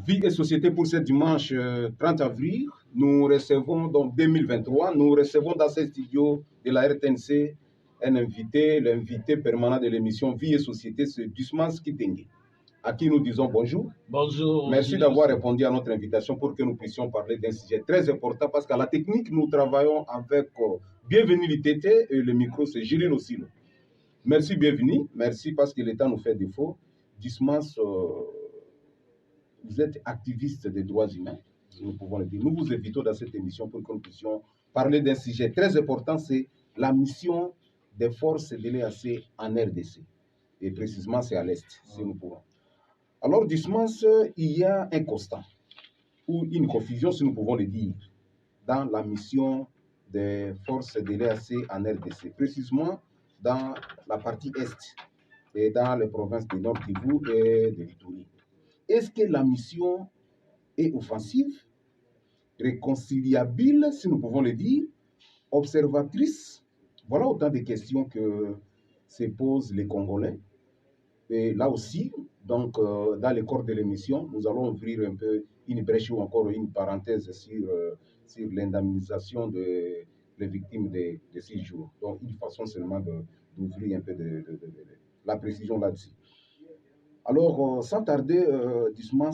Vie et société pour ce dimanche 30 avril. Nous recevons donc 2023, nous recevons dans ces studios de la RTNC un invité, l'invité permanent de l'émission Vie et société, c'est Dusman Skitengue, à qui nous disons bonjour. Bonjour. Merci d'avoir répondu à notre invitation pour que nous puissions parler d'un sujet très important parce qu'à la technique, nous travaillons avec Bienvenue l'ITT et le micro, c'est Gilles Ossilo. Merci, bienvenue. Merci parce que le temps nous fait défaut. Dusman, vous êtes activiste des droits humains, si nous pouvons le dire. Nous vous invitons dans cette émission pour que nous puissions parler d'un sujet très important, c'est la mission des forces de l'EAC en RDC. Et précisément, c'est à l'Est, si nous pouvons. Alors, Dusman, il y a un constat, ou une confusion, si nous pouvons le dire, dans la mission des forces de l'EAC en RDC, précisément dans la partie Est et dans les provinces du Nord Kivu et de l'Ituri. Est-ce que la mission est offensive, réconciliable, si nous pouvons le dire, observatrice? Voilà autant de questions que se posent les Congolais. Et là aussi, donc, dans le corps de l'émission, nous allons ouvrir un peu une brèche ou encore une parenthèse sur l'indemnisation des victimes de 6 jours. Donc, une façon seulement d'ouvrir un peu la précision là-dessus. Alors, sans tarder, Dusman,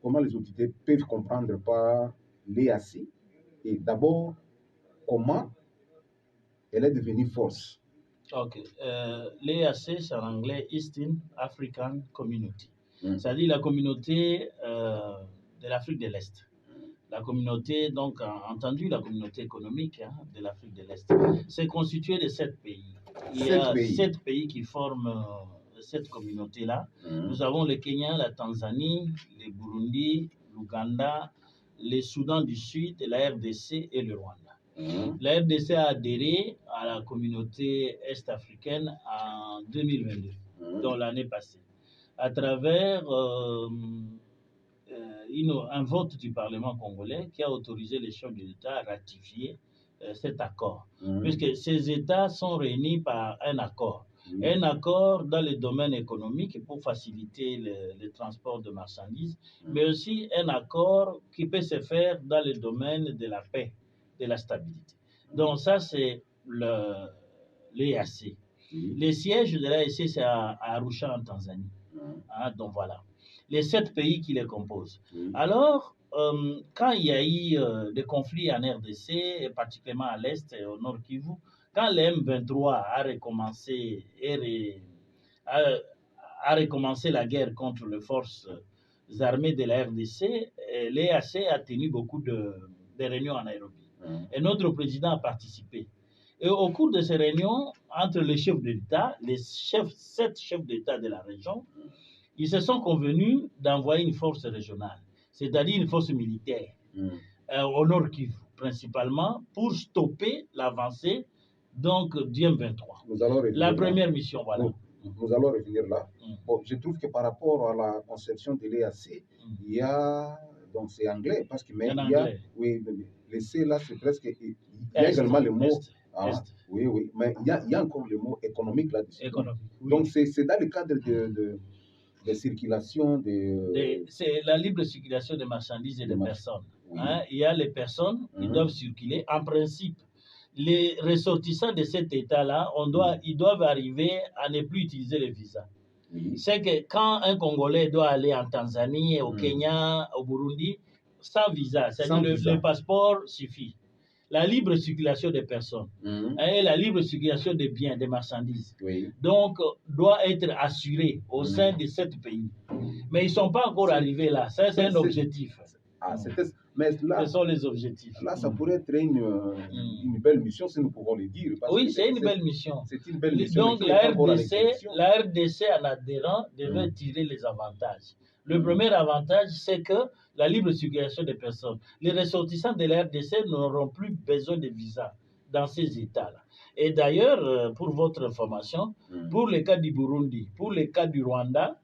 comment les autorités peuvent comprendre par l'EAC et d'abord, comment elle est devenue force? Ok. L'EAC, c'est en anglais Eastern African Community. C'est-à-dire la communauté de l'Afrique de l'Est. La communauté, donc, entendu, la communauté économique de l'Afrique de l'Est. C'est constitué de 7 pays. Il y a 7 pays qui forment cette communauté-là. Nous avons le Kenya, la Tanzanie, le Burundi, l'Ouganda, le Soudan du Sud, la RDC et le Rwanda. La RDC a adhéré à la communauté est-africaine en 2022, donc l'année passée, à travers un vote du Parlement congolais qui a autorisé les chefs d'État à ratifier cet accord, puisque ces États sont réunis par un accord. Un accord dans le domaine économique pour faciliter le transport de marchandises, mais aussi un accord qui peut se faire dans le domaine de la paix, de la stabilité. Donc ça, c'est l'EAC. Le siège de l'EAC, c'est à Arusha, en Tanzanie. Donc voilà. Les 7 pays qui les composent. Alors, quand il y a eu des conflits en RDC, et particulièrement à l'Est et au Nord Kivu, quand le M23 a recommencé, a recommencé la guerre contre les forces armées de la RDC, l'EAC a tenu beaucoup de réunions en Nairobi. Et notre président a participé. Et au cours de ces réunions, entre les chefs d'État, les 7 chefs d'État de la région, ils se sont convenus d'envoyer une force régionale, c'est-à-dire une force militaire, au Nord Kivu, principalement, pour stopper l'avancée donc, du M23. La première mission, voilà. Nous allons revenir là. Bon, je trouve que par rapport à la conception de l'EAC, il y a, donc c'est anglais, parce que mais il y a, oui, le C là, c'est presque, il y a également le mot, oui, mais il y a encore le mot économique là-dessus. Donc c'est dans le cadre de circulation c'est la libre circulation des marchandises et des personnes. Il y a les personnes qui doivent circuler. En principe, les ressortissants de cet État-là, ils doivent arriver à ne plus utiliser le visa. C'est que quand un Congolais doit aller en Tanzanie, au Kenya, au Burundi, sans visa, c'est-à-dire le passeport suffit. La libre circulation des personnes et la libre circulation des biens, des marchandises, donc, doit être assurée au sein de 7 pays. Mais ils ne sont pas encore arrivés là. Ça, c'est un objectif. Mais là, ce sont les objectifs. Là, ça pourrait être une belle mission, si nous pouvons le dire. Oui, c'est une belle mission. C'est une belle mission. Donc, la RDC, en adhérant, devait tirer les avantages. Le premier avantage, c'est que la libre circulation des personnes. Les ressortissants de la RDC n'auront plus besoin de visa dans ces États-là. Et d'ailleurs, pour votre information, pour le cas du Burundi, pour le cas du Rwanda,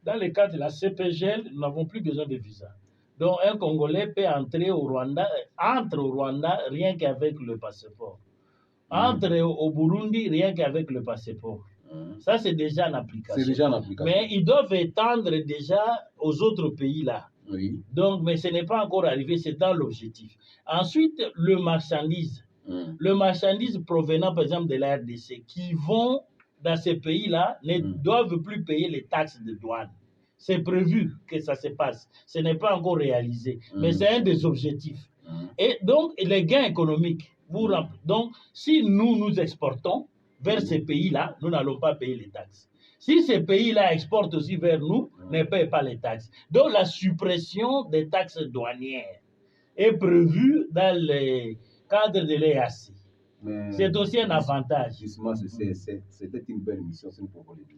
dans le cas de la CPGL, nous n'avons plus besoin de visa. Donc, un Congolais peut entrer au Rwanda, entre au Rwanda rien qu'avec le passeport. Entre au Burundi rien qu'avec le passeport. Ça, c'est déjà en application. C'est déjà en application. Mais ils doivent étendre déjà aux autres pays là. Oui. Donc, mais ce n'est pas encore arrivé, c'est dans l'objectif. Ensuite, le marchandise. Le marchandise provenant, par exemple, de la RDC, qui vont dans ces pays-là, ne doivent plus payer les taxes de douane. C'est prévu que ça se passe. Ce n'est pas encore réalisé, mais c'est un des objectifs. Et donc, les gains économiques. Donc, si nous exportons vers ces pays-là, nous n'allons pas payer les taxes. Si ces pays-là exportent aussi vers nous, ne payent pas les taxes. Donc, la suppression des taxes douanières est prévue dans le cadre de l'EAC. C'est aussi un avantage. C'était une belle mission, c'est une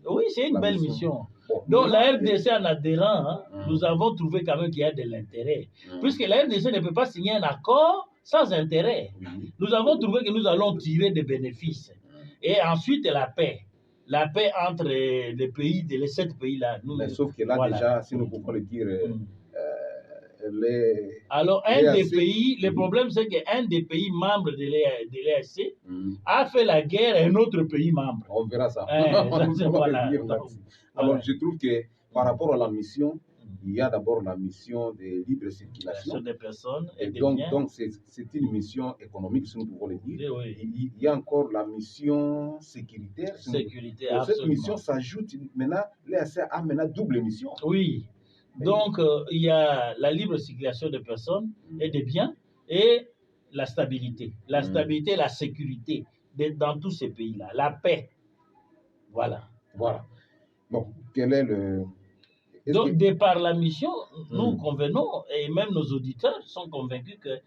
Oui, c'est une belle mission. Bon, donc, la RDC, en adhérant, nous avons trouvé quand même qu'il y a de l'intérêt. Puisque la RDC ne peut pas signer un accord sans intérêt. Nous avons trouvé que nous allons tirer des bénéfices. Et ensuite, la paix. La paix entre les pays, les 7 pays-là. Mais sauf que là, déjà, si nous pouvons le dire, alors, un des pays, le problème, c'est qu'un des pays membres de l'EAC a fait la guerre à un autre pays membre. On verra ça. Voilà. Alors, je trouve que par rapport à la mission, il y a d'abord la mission de libre circulation des personnes et des donc, biens. Donc, c'est une mission économique, si nous pouvons le dire. Oui. Il y a encore la mission sécuritaire. Cette mission s'ajoute maintenant, l'EAC a maintenant double mission. Oui. Donc, il y a la libre circulation des personnes et des biens et la stabilité. La stabilité et la sécurité dans tous ces pays-là. La paix. Voilà. Voilà. Bon, quel est le... Donc, de par la mission, nous convenons, et même nos auditeurs sont convaincus que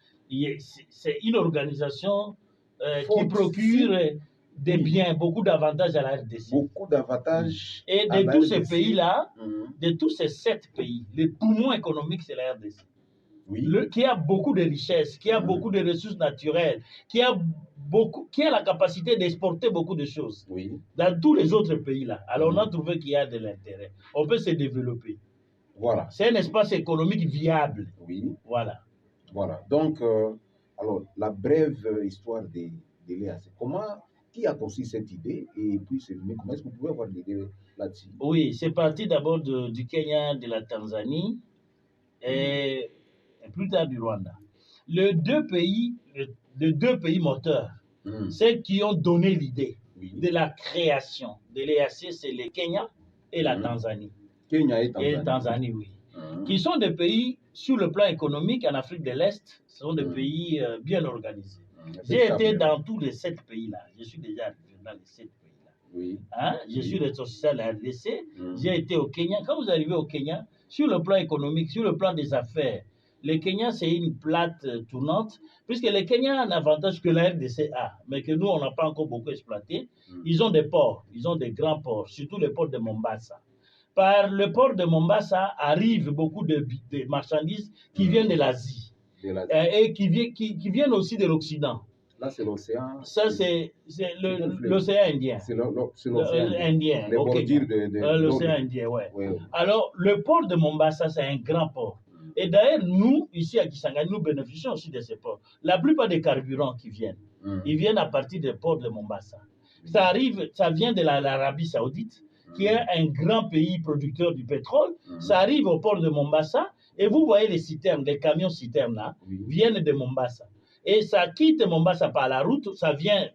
c'est une organisation qui procure des biens, beaucoup d'avantages à la RDC. Beaucoup d'avantages. Et de tous ces pays-là, de tous ces 7 pays, le poumon économique, c'est la RDC. Oui. Qui a beaucoup de richesses, qui a beaucoup de ressources naturelles, qui a la capacité d'exporter beaucoup de choses dans tous les autres pays-là. Alors, on a trouvé qu'il y a de l'intérêt. On peut se développer. Voilà. C'est un espace économique viable. Oui. Voilà. Voilà. Donc, alors, la brève histoire de l'EAC. Qui a conçu cette idée et puis comment est-ce que vous pouvez avoir l'idée là-dessus? Oui, c'est parti d'abord du Kenya, de la Tanzanie et plus tard du Rwanda. Les deux pays moteurs, ceux qui ont donné l'idée de la création de l'EAC, c'est le Kenya et la Tanzanie. Kenya et Tanzanie, oui. Qui sont des pays, sur le plan économique, en Afrique de l'Est, ce sont des pays bien organisés. J'ai été dans tous les 7 pays-là. Je suis déjà arrivé dans les 7 pays-là. Oui. Je suis responsable à la RDC. J'ai été au Kenya. Quand vous arrivez au Kenya, sur le plan économique, sur le plan des affaires, le Kenya, c'est une plate tournante, puisque le Kenya a un avantage que la RDC a, mais que nous, on n'a pas encore beaucoup exploité. Ils ont des ports, ils ont des grands ports, surtout le port de Mombasa. Par le port de Mombasa arrivent beaucoup de marchandises qui viennent de l'Asie. Et qui viennent aussi de l'Occident. Là, c'est l'océan. Ça, c'est l'océan Indien. C'est l'océan Indien. Les bordures de l'océan Indien, ouais. Alors, le port de Mombasa, c'est un grand port. Et d'ailleurs, nous, ici à Kisangani, nous bénéficions aussi de ces ports. La plupart des carburants qui viennent, ils viennent à partir des ports de Mombasa. Ça vient de l'Arabie Saoudite, qui est un grand pays producteur du pétrole. Ça arrive au port de Mombasa. Et vous voyez les citernes, les camions citernes là, viennent de Mombasa. Et ça quitte Mombasa par la route, ça vient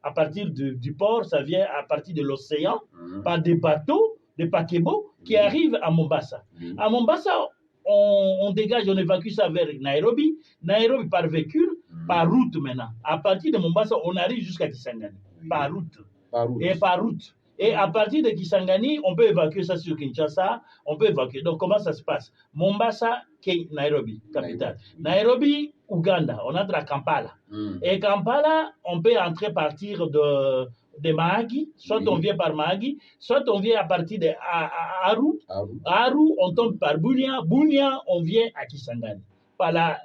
à partir du port, ça vient à partir de l'océan, par des bateaux, des paquebots, qui arrivent à Mombasa. À Mombasa, on dégage, on évacue ça vers Nairobi. Nairobi par véhicule, par route maintenant. À partir de Mombasa, on arrive jusqu'à Kisangani, par route. Par route. Et à partir de Kisangani, on peut évacuer ça sur Kinshasa, on peut évacuer. Donc, comment ça se passe? Mombasa, Nairobi, capitale. Nairobi, Ouganda, on entre à Kampala. Et Kampala, on peut entrer à partir de Mahagi, soit on vient par Mahagi, soit on vient à partir de Aru. Aru, on tombe par Bunia. Bunia, on vient à Kisangani, par la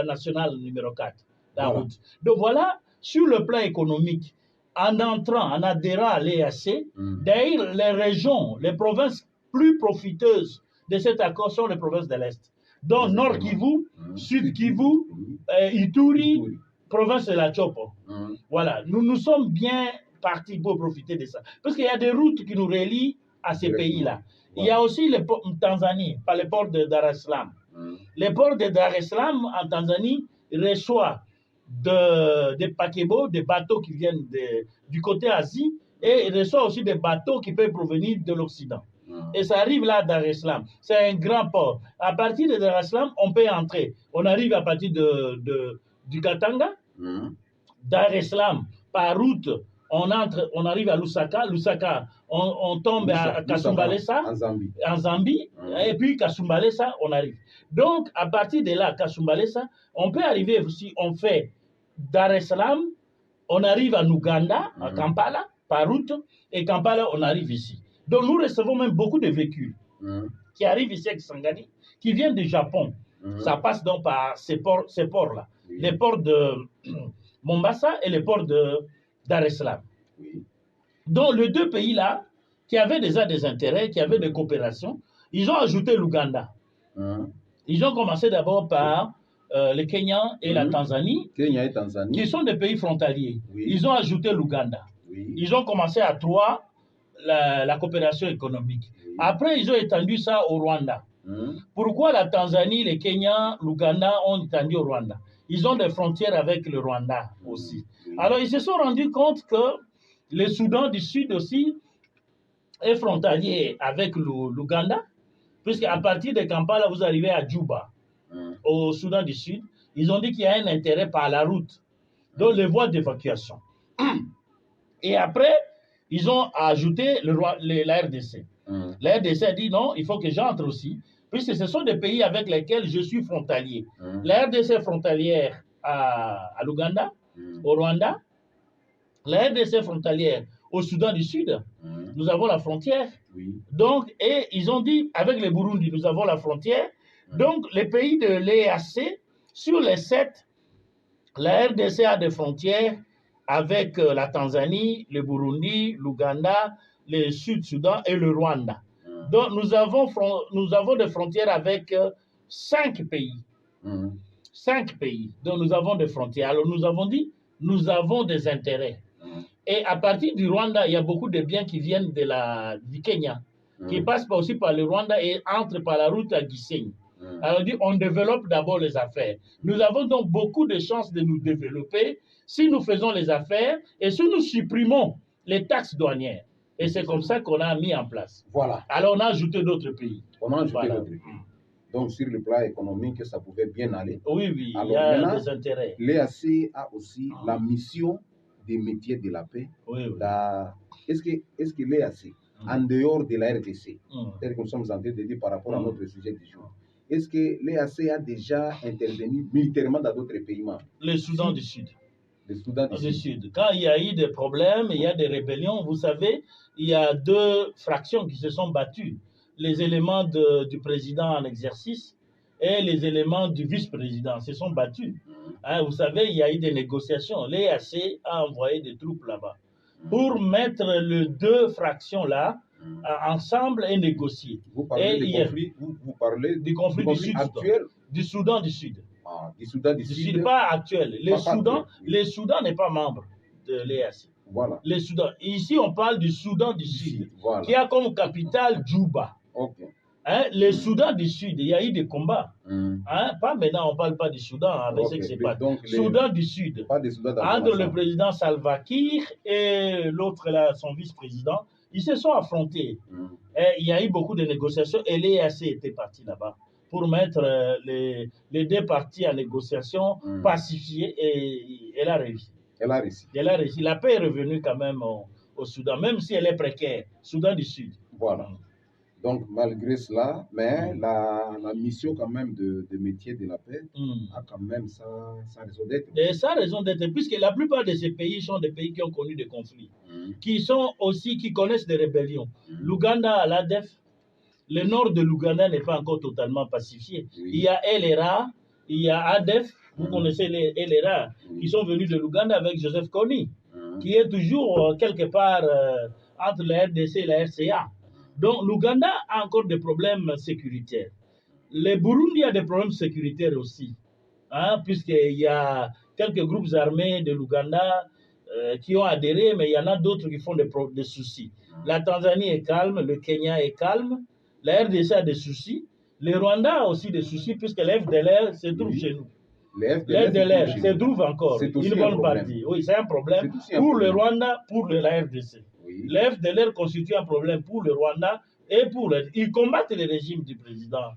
nationale numéro 4, la route. Donc voilà, sur le plan économique, en entrant, en adhérant à l'EAC, d'ailleurs, les régions, les provinces plus profiteuses de cet accord sont les provinces de l'Est. Donc, Nord Kivu, Sud Kivu, Ituri, province de la Chopo. Voilà, nous sommes bien partir pour profiter de ça. Parce qu'il y a des routes qui nous relient à ces pays-là. Il y a aussi le Tanzanie, par le port de Dar es Salaam. Le port de Dar es Salaam en Tanzanie reçoit des paquebots, des bateaux qui viennent du côté Asie, et il reçoit aussi des bateaux qui peuvent provenir de l'Occident. Et ça arrive là à Dar es Salaam. C'est un grand port. À partir de Dar es Salaam, on peut entrer. On arrive à partir du Katanga, Dar es Salaam, par route, on arrive à Lusaka. Lusaka, on tombe à Kasumbalesa, en Zambie, et puis Kasumbalesa, on arrive. Donc, à partir de là, Kasumbalesa, on peut arriver, si on fait Dar es Salaam, on arrive à Uganda, à Kampala, par route, et Kampala, on arrive ici. Donc, nous recevons même beaucoup de véhicules qui arrivent ici à Kisangani, qui viennent du Japon. Ça passe donc par ces ports-là. Les ports de Mombasa et les ports de Dar es Salaam. Donc, les deux pays-là, qui avaient déjà des intérêts, qui avaient des coopérations, ils ont ajouté l'Ouganda. Ils ont commencé d'abord par le Kenya et la Tanzanie, qui sont des pays frontaliers. Ils ont ajouté l'Ouganda. Ils ont commencé à 3 la coopération économique. Après, ils ont étendu ça au Rwanda. Pourquoi la Tanzanie, le Kenya, l'Ouganda ont étendu au Rwanda? Ils ont des frontières avec le Rwanda aussi. Alors, ils se sont rendus compte que le Soudan du Sud aussi est frontalier avec l'Ouganda, puisqu'à partir de Kampala, vous arrivez à Djouba, au Soudan du Sud. Ils ont dit qu'il y a un intérêt par la route, donc les voies d'évacuation. Et après, ils ont ajouté la RDC. La RDC a dit non, il faut que j'entre aussi, puisque ce sont des pays avec lesquels je suis frontalier. La RDC est frontalière à l'Ouganda, au Rwanda. La RDC est frontalière au Soudan du Sud. Nous avons la frontière. Donc, et ils ont dit, avec le Burundi, nous avons la frontière. Donc, les pays de l'EAC, sur les 7, la RDC a des frontières avec la Tanzanie, le Burundi, l'Ouganda, le Sud-Soudan et le Rwanda. Donc, nous avons des frontières avec 5 pays. 5 pays. Donc, nous avons des frontières. Alors, nous avons dit, nous avons des intérêts. Et à partir du Rwanda, il y a beaucoup de biens qui viennent du Kenya, qui passent aussi par le Rwanda et entrent par la route à Gisenyi. Alors, on développe d'abord les affaires. Nous avons donc beaucoup de chances de nous développer si nous faisons les affaires et si nous supprimons les taxes douanières. Et c'est comme ça qu'on a mis en place. Voilà. Alors, on a ajouté d'autres pays. On a ajouté d'autres pays. Donc, sur le plan économique, ça pouvait bien aller. Oui, alors, il y a des intérêts. L'EAC a aussi la mission des métiers de la paix. Est-ce que l'EAC, en dehors de la RDC, tel que nous sommes en train de dire par rapport à notre sujet du jour, est-ce que l'EAC a déjà intervenu militairement dans d'autres pays membres? Le Soudan du Sud. Le Soudan du Sud. Quand il y a eu des problèmes, il y a des rébellions, vous savez, il y a 2 fractions qui se sont battues. Les éléments du président en exercice et les éléments du vice-président se sont battus. Vous savez, il y a eu des négociations. L'EAC a envoyé des troupes là-bas pour mettre les 2 fractions-là ensemble et négocier. Vous parlez du conflit actuel du Soudan du Sud. Du Soudan du Sud. Pas actuel. Le Soudan n'est pas membre de l'EAC. Voilà. Ici, on parle du Soudan du Sud, qui a comme capitale Djouba. Le Soudan du Sud, il y a eu des combats. Pas maintenant, on ne parle pas du Soudan avec ce qui se passe. Soudan du Sud, entre le président Salva Kiir et l'autre, son vice-président, ils se sont affrontés. Il y a eu beaucoup de négociations et l'EAC était parti là-bas pour mettre les 2 parties en négociation, pacifiées, et elle a réussi. Elle a réussi. La paix est revenue quand même au Soudan, même si elle est précaire. Soudan du Sud. Voilà. Donc, malgré cela, mais la mission quand même de métier de la paix a quand même sa raison d'être. Et sa raison d'être, puisque la plupart de ces pays sont des pays qui ont connu des conflits, qui connaissent des rébellions. L'Ouganda, l'ADEF, le nord de l'Ouganda n'est pas encore totalement pacifié. Il y a LRA, il y a ADEF, vous connaissez les LRA, qui sont venus de l'Ouganda avec Joseph Kony, qui est toujours quelque part entre la RDC et la RCA. Donc, l'Ouganda a encore des problèmes sécuritaires. Le Burundi a des problèmes sécuritaires aussi, puisqu'il y a quelques groupes armés de l'Ouganda qui ont adhéré, mais il y en a d'autres qui font des soucis. La Tanzanie est calme, le Kenya est calme, la RDC a des soucis, le Rwanda a aussi des soucis puisque l'FDLR se trouve chez nous. L'FDLR se trouve encore une bonne partie. Oui, c'est un problème pour le Rwanda, pour la RDC. Oui. L'FDLR constitue un problème pour le Rwanda et ils combattent le régime du président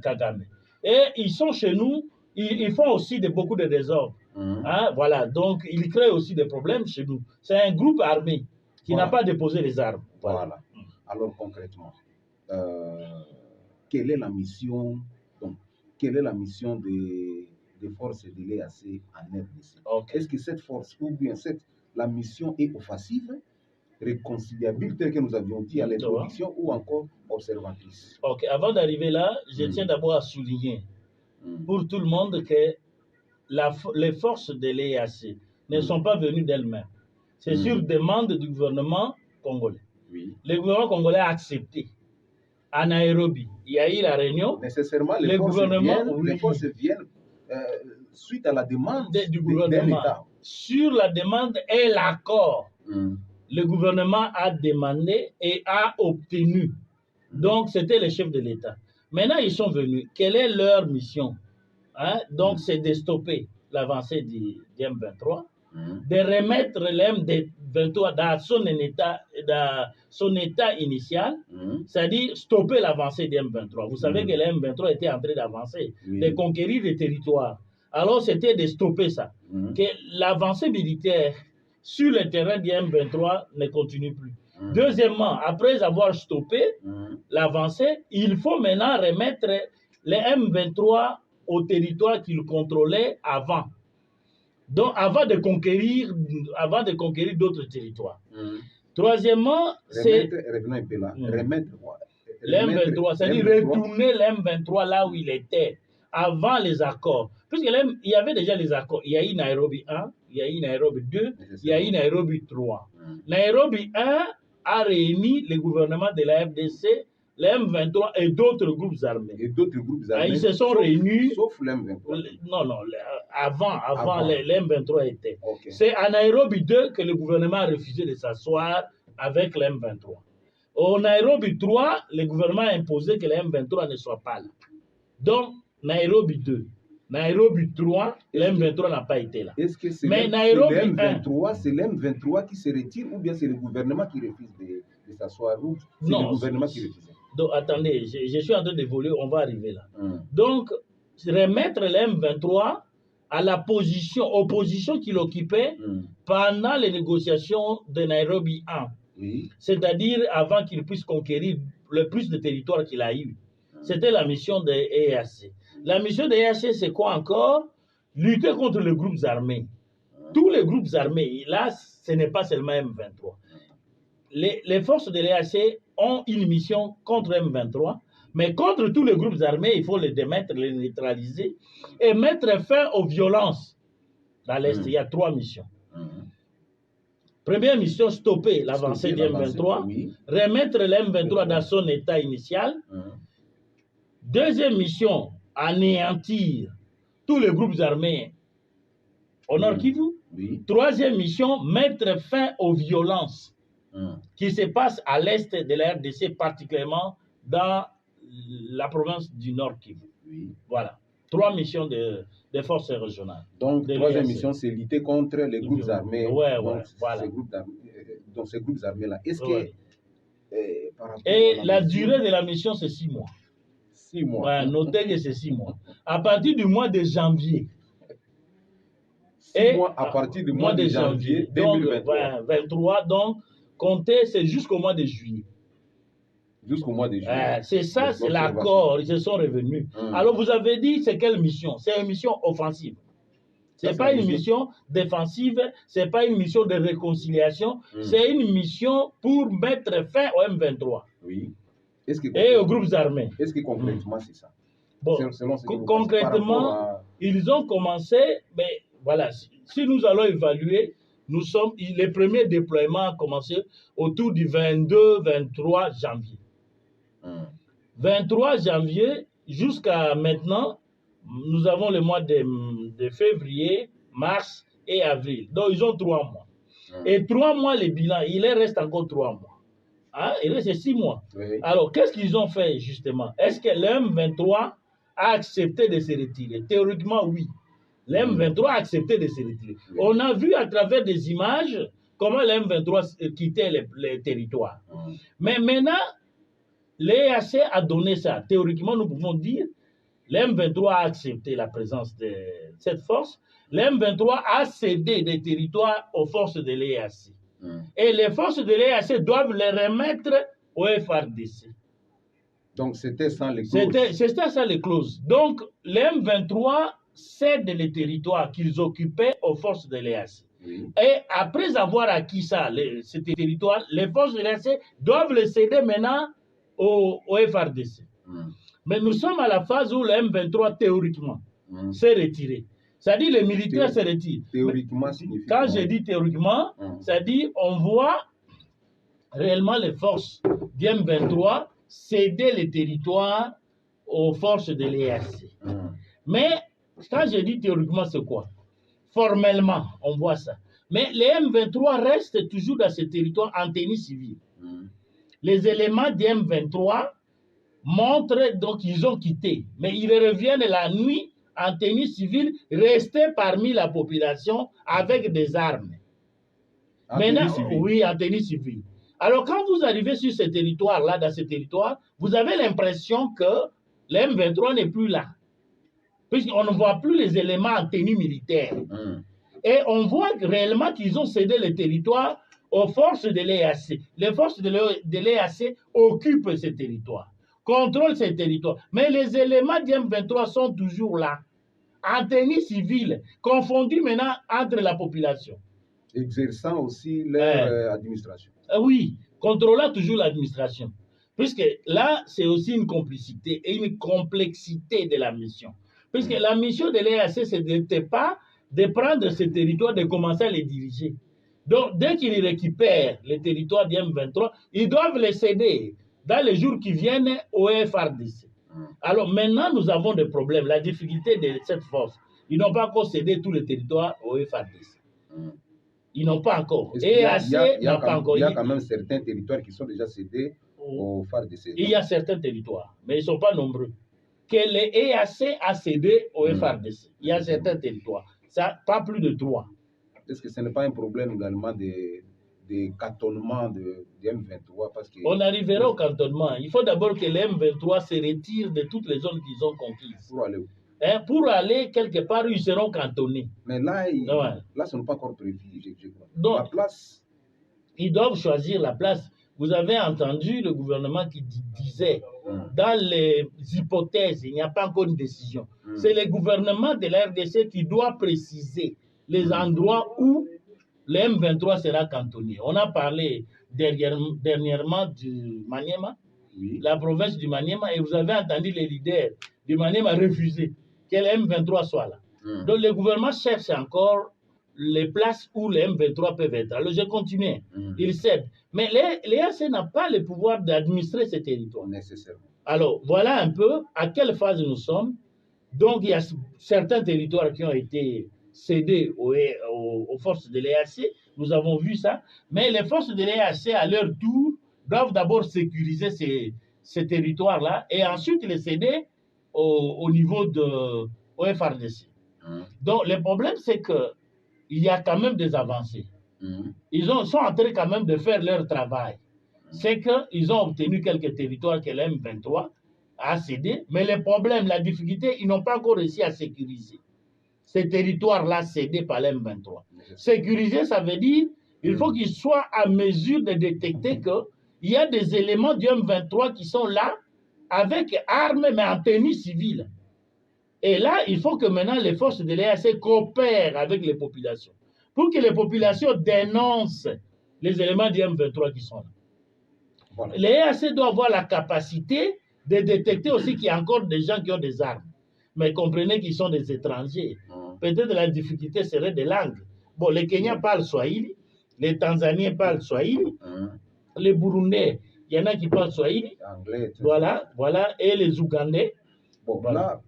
Kagame. Et ils sont chez nous, ils font aussi beaucoup de désordres. Hein, voilà, donc ils créent aussi des problèmes chez nous. C'est un groupe armé qui n'a pas déposé les armes. Voilà. Alors concrètement, quelle est la mission, quelle est la mission des forces de l'EAC en RDC? Est-ce que cette force, ou bien la mission est offensive, réconciliable, telle que nous avions dit à l'introduction, ou encore observatrice? Ok, avant d'arriver là, je tiens d'abord à souligner pour tout le monde que les forces de l'EAC ne sont pas venues d'elles-mêmes. C'est sur demande du gouvernement congolais. Oui. Le gouvernement congolais a accepté. À Nairobi, il y a eu la réunion. Nécessairement, les forces viennent suite à la demande du gouvernement. Sur la demande et l'accord, le gouvernement a demandé et a obtenu. Donc, c'était le chef de l'État. Maintenant, ils sont venus. Quelle est leur mission? Hein? Donc, c'est de stopper l'avancée du M23, de remettre l'M23 dans son état initial, c'est-à-dire stopper l'avancée du M23. Vous savez que le M23 était en train d'avancer, de conquérir des territoires. Alors, c'était de stopper ça. Que l'avancée militaire sur le terrain du M23 ne continue plus. Deuxièmement, après avoir stoppé l'avancée, il faut maintenant remettre le M23 au territoire qu'il contrôlait avant. Donc, avant de conquérir d'autres territoires. Troisièmement, c'est... Revenons un peu là. Remettre quoi? L'M23, c'est-à-dire retourner l'M23 là où il était, avant les accords. Puisqu'il y avait déjà les accords. Il y a eu Nairobi 1, il y a eu Nairobi 2, il y a eu Nairobi 3. Nairobi 1 a réuni le gouvernement de la RDC, le M23 et d'autres groupes armés. Ils se sont réunis. Sauf l'M23. Non, avant l'M23 était. Okay. C'est à Nairobi 2 que le gouvernement a refusé de s'asseoir avec l'M23. Au Nairobi 3, le gouvernement a imposé que l'M23 ne soit pas là. Donc, Nairobi 2. Nairobi 3, l'M23 n'a pas été là. Est-ce que c'est l'M23 qui se retire ou bien c'est le gouvernement qui refuse de s'asseoir? C'est le gouvernement qui refuse. Donc, attendez, je suis en train d'évoluer, on va arriver là. Donc, remettre l'M23 à aux positions qu'il occupait pendant les négociations de Nairobi 1. Oui. C'est-à-dire avant qu'il puisse conquérir le plus de territoires qu'il a eu. C'était la mission de l'EAC. La mission de l'EAC, c'est quoi encore? Lutter contre les groupes armés. Tous les groupes armés, là, ce n'est pas seulement M23. Les forces de l'EAC ont une mission contre M23, mais contre tous les groupes armés, il faut les démettre, les neutraliser et mettre fin aux violences. Dans l'Est, il y a 3 missions. Première mission, stopper l'avancée du M23, remettre l'M23 dans son état initial. Deuxième mission, anéantir tous les groupes armés au Nord Kivu. Troisième mission, mettre fin aux violences qui se passent à l'est de la RDC, particulièrement dans la province du Nord Kivu. Voilà. 3 missions des forces régionales. Donc, troisième mission, c'est lutter contre les groupes armés. Voilà. Donc, ces groupes armés-là. Est-ce que... Et la durée de la mission, c'est 6 mois. 6 mois. Ouais, notez que c'est 6 mois. À partir du mois de janvier. 6 mois à partir du mois de janvier 2023. 23, donc, comptez, c'est jusqu'au mois de juillet. Jusqu'au mois de juillet. C'est ça, c'est l'accord. Ils se sont revenus. Alors, vous avez dit, c'est quelle mission? C'est une mission offensive. Ce n'est pas une mission défensive, ce n'est pas une mission de réconciliation, c'est une mission pour mettre fin au M23. Oui. Et aux groupes armés. Est-ce que concrètement, c'est ça? Bon, concrètement, ils ont commencé, mais voilà, si nous allons évaluer, les premiers déploiements ont commencé autour du 22-23 janvier. 23 janvier, jusqu'à maintenant, nous avons le mois de février, mars et avril. Donc, ils ont 3 mois. Et 3 mois, le bilan, il reste encore 3 mois. Hein? Il reste 6 mois. Oui. Alors, qu'est-ce qu'ils ont fait justement? Est-ce que l'M23 a accepté de se retirer? Théoriquement, oui. L'M23 a accepté de se retirer. Oui. On a vu à travers des images comment l'M23 quittait les territoires. Mais maintenant, l'EAC a donné ça. Théoriquement, nous pouvons dire l'M23 a accepté la présence de cette force. L'M23 a cédé des territoires aux forces de l'EAC. Et les forces de l'EAC doivent les remettre au FRDC. Donc, c'était sans les clauses. C'était ça les clauses. Donc, l'M23 cède les territoires qu'ils occupaient aux forces de l'EAC. Oui. Et après avoir acquis ça, ces territoires, les forces de l'EAC doivent les céder maintenant au FRDC. Mais nous sommes à la phase où le M23, théoriquement, s'est retiré. C'est-à-dire les militaires se retirent. Théoriquement, quand je dis théoriquement, c'est-à-dire on voit réellement les forces du M23 céder les territoires aux forces de l'EAC. Mais quand je dis théoriquement, c'est quoi? Formellement, on voit ça. Mais les M23 restent toujours dans ce territoire en tenue civile. Les éléments du M23 montrent donc qu'ils ont quitté, mais ils reviennent la nuit en tenue civile, rester parmi la population avec des armes. Maintenant, oui, en tenue civile. Alors, quand vous arrivez sur ce territoire-là, dans ce territoire, vous avez l'impression que le M23 n'est plus là, puisqu'on ne voit plus les éléments en tenue militaire. Et on voit réellement qu'ils ont cédé le territoire aux forces de l'EAC. Les forces de l'EAC occupent ces territoires, contrôlent ces territoires. Mais les éléments du M23 sont toujours là, en tenue civile, confondus maintenant entre la population. Exerçant aussi leur administration. Oui, contrôlant toujours l'administration. Puisque là, c'est aussi une complicité et une complexité de la mission. Puisque la mission de l'EAC, ce n'était pas de prendre ces territoires, de commencer à les diriger. Donc, dès qu'ils récupèrent les territoires du M23, ils doivent les céder dans les jours qui viennent au FRDC. Alors maintenant, nous avons des problèmes. La difficulté de cette force, ils n'ont pas encore cédé tous les territoires au FRDC. Ils n'ont pas encore. EAC n'a pas encore. Il y a quand même certains territoires qui sont déjà cédés au FARDC. Il y a certains territoires, mais ils ne sont pas nombreux. Que les EAC a cédé au FRDC. Il y a certains territoires. Ça, pas plus de 3. Est-ce que ce n'est pas un problème également de cantonnement de M23 parce que... On arrivera au cantonnement. Il faut d'abord que les M23 se retirent de toutes les zones qu'ils ont conquises. Pour aller où? Pour aller quelque part où ils seront cantonnés. Mais là, là ce n'est pas encore prévu. Donc, la place... Ils doivent choisir la place. Vous avez entendu le gouvernement qui disait, dans les hypothèses, il n'y a pas encore une décision. C'est le gouvernement de la RDC qui doit préciser les endroits où le M23 sera cantonné. On a parlé dernièrement du Maniema, la province du Maniema, et vous avez entendu les leaders du Maniema refuser que le M23 soit là. Donc le gouvernement cherche encore les places où les M23 peuvent être. Alors je continue, ils cèdent. Mais l'EAC n'a pas le pouvoir d'administrer ces territoires. Nécessairement. Alors voilà un peu à quelle phase nous sommes. Donc il y a certains territoires qui ont été cédés aux forces de l'EAC. Nous avons vu ça. Mais les forces de l'EAC, à leur tour, doivent d'abord sécuriser ces territoires-là et ensuite les céder au niveau au FRDC. Donc le problème, c'est que il y a quand même des avancées. Ils sont en train quand même de faire leur travail. C'est qu'ils ont obtenu quelques territoires que l'M23 a cédés, mais le problème, la difficulté, ils n'ont pas encore réussi à sécuriser ces territoires-là cédés par l'M23. Sécuriser, ça veut dire il faut qu'ils soient à mesure de détecter qu'il y a des éléments du M23 qui sont là avec armes, mais en tenue civile. Et là, il faut que maintenant les forces de l'EAC coopèrent avec les populations pour que les populations dénoncent les éléments du M23 qui sont là. Voilà. L'EAC doit avoir la capacité de détecter aussi qu'il y a encore des gens qui ont des armes. Mais comprenez qu'ils sont des étrangers. Peut-être la difficulté serait des langues. Bon, les Kenyans parlent Swahili, les Tanzaniens parlent Swahili, les Burundais, il y en a qui parlent Swahili. Anglais. Voilà, et les Ougandais. Bon, là,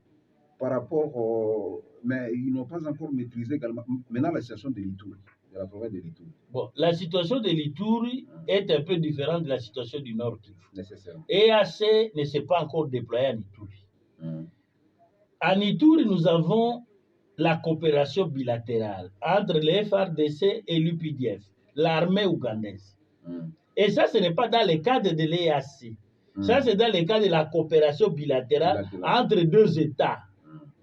par rapport au... Mais ils n'ont pas encore maîtrisé également. Maintenant, la situation de l'Itourie. de la province de l'Ituri. Bon, la situation de l'Ituri est un peu différente de la situation du Nord Kivu. Nécessairement. EAC ne s'est pas encore déployé en Ituri. En Ituri, nous avons la coopération bilatérale entre les FRDC et l'UPDF, l'armée ougandaise. Et ça, ce n'est pas dans le cadre de l'EAC. Ça, c'est dans le cadre de la coopération bilatérale entre deux États,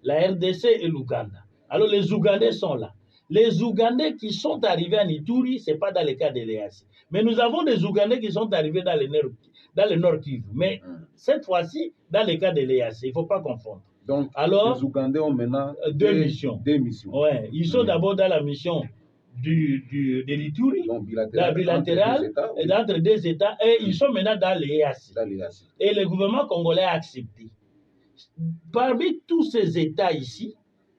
la RDC et l'Ouganda. Alors, les Ougandais sont là. Les Ougandais qui sont arrivés en Ituri, ce n'est pas dans le cadre de l'EAC. Mais nous avons des Ougandais qui sont arrivés dans le Nord Kivu. Mais cette fois-ci, dans le cadre de l'EAC, il ne faut pas confondre. Donc, alors, les Ougandais ont maintenant deux missions. Ouais, ils sont d'abord dans la mission de l'Ituri, la bilatérale, entre deux États, et ils sont maintenant dans l'EAC. Et le gouvernement congolais a accepté. Parmi tous ces États ici,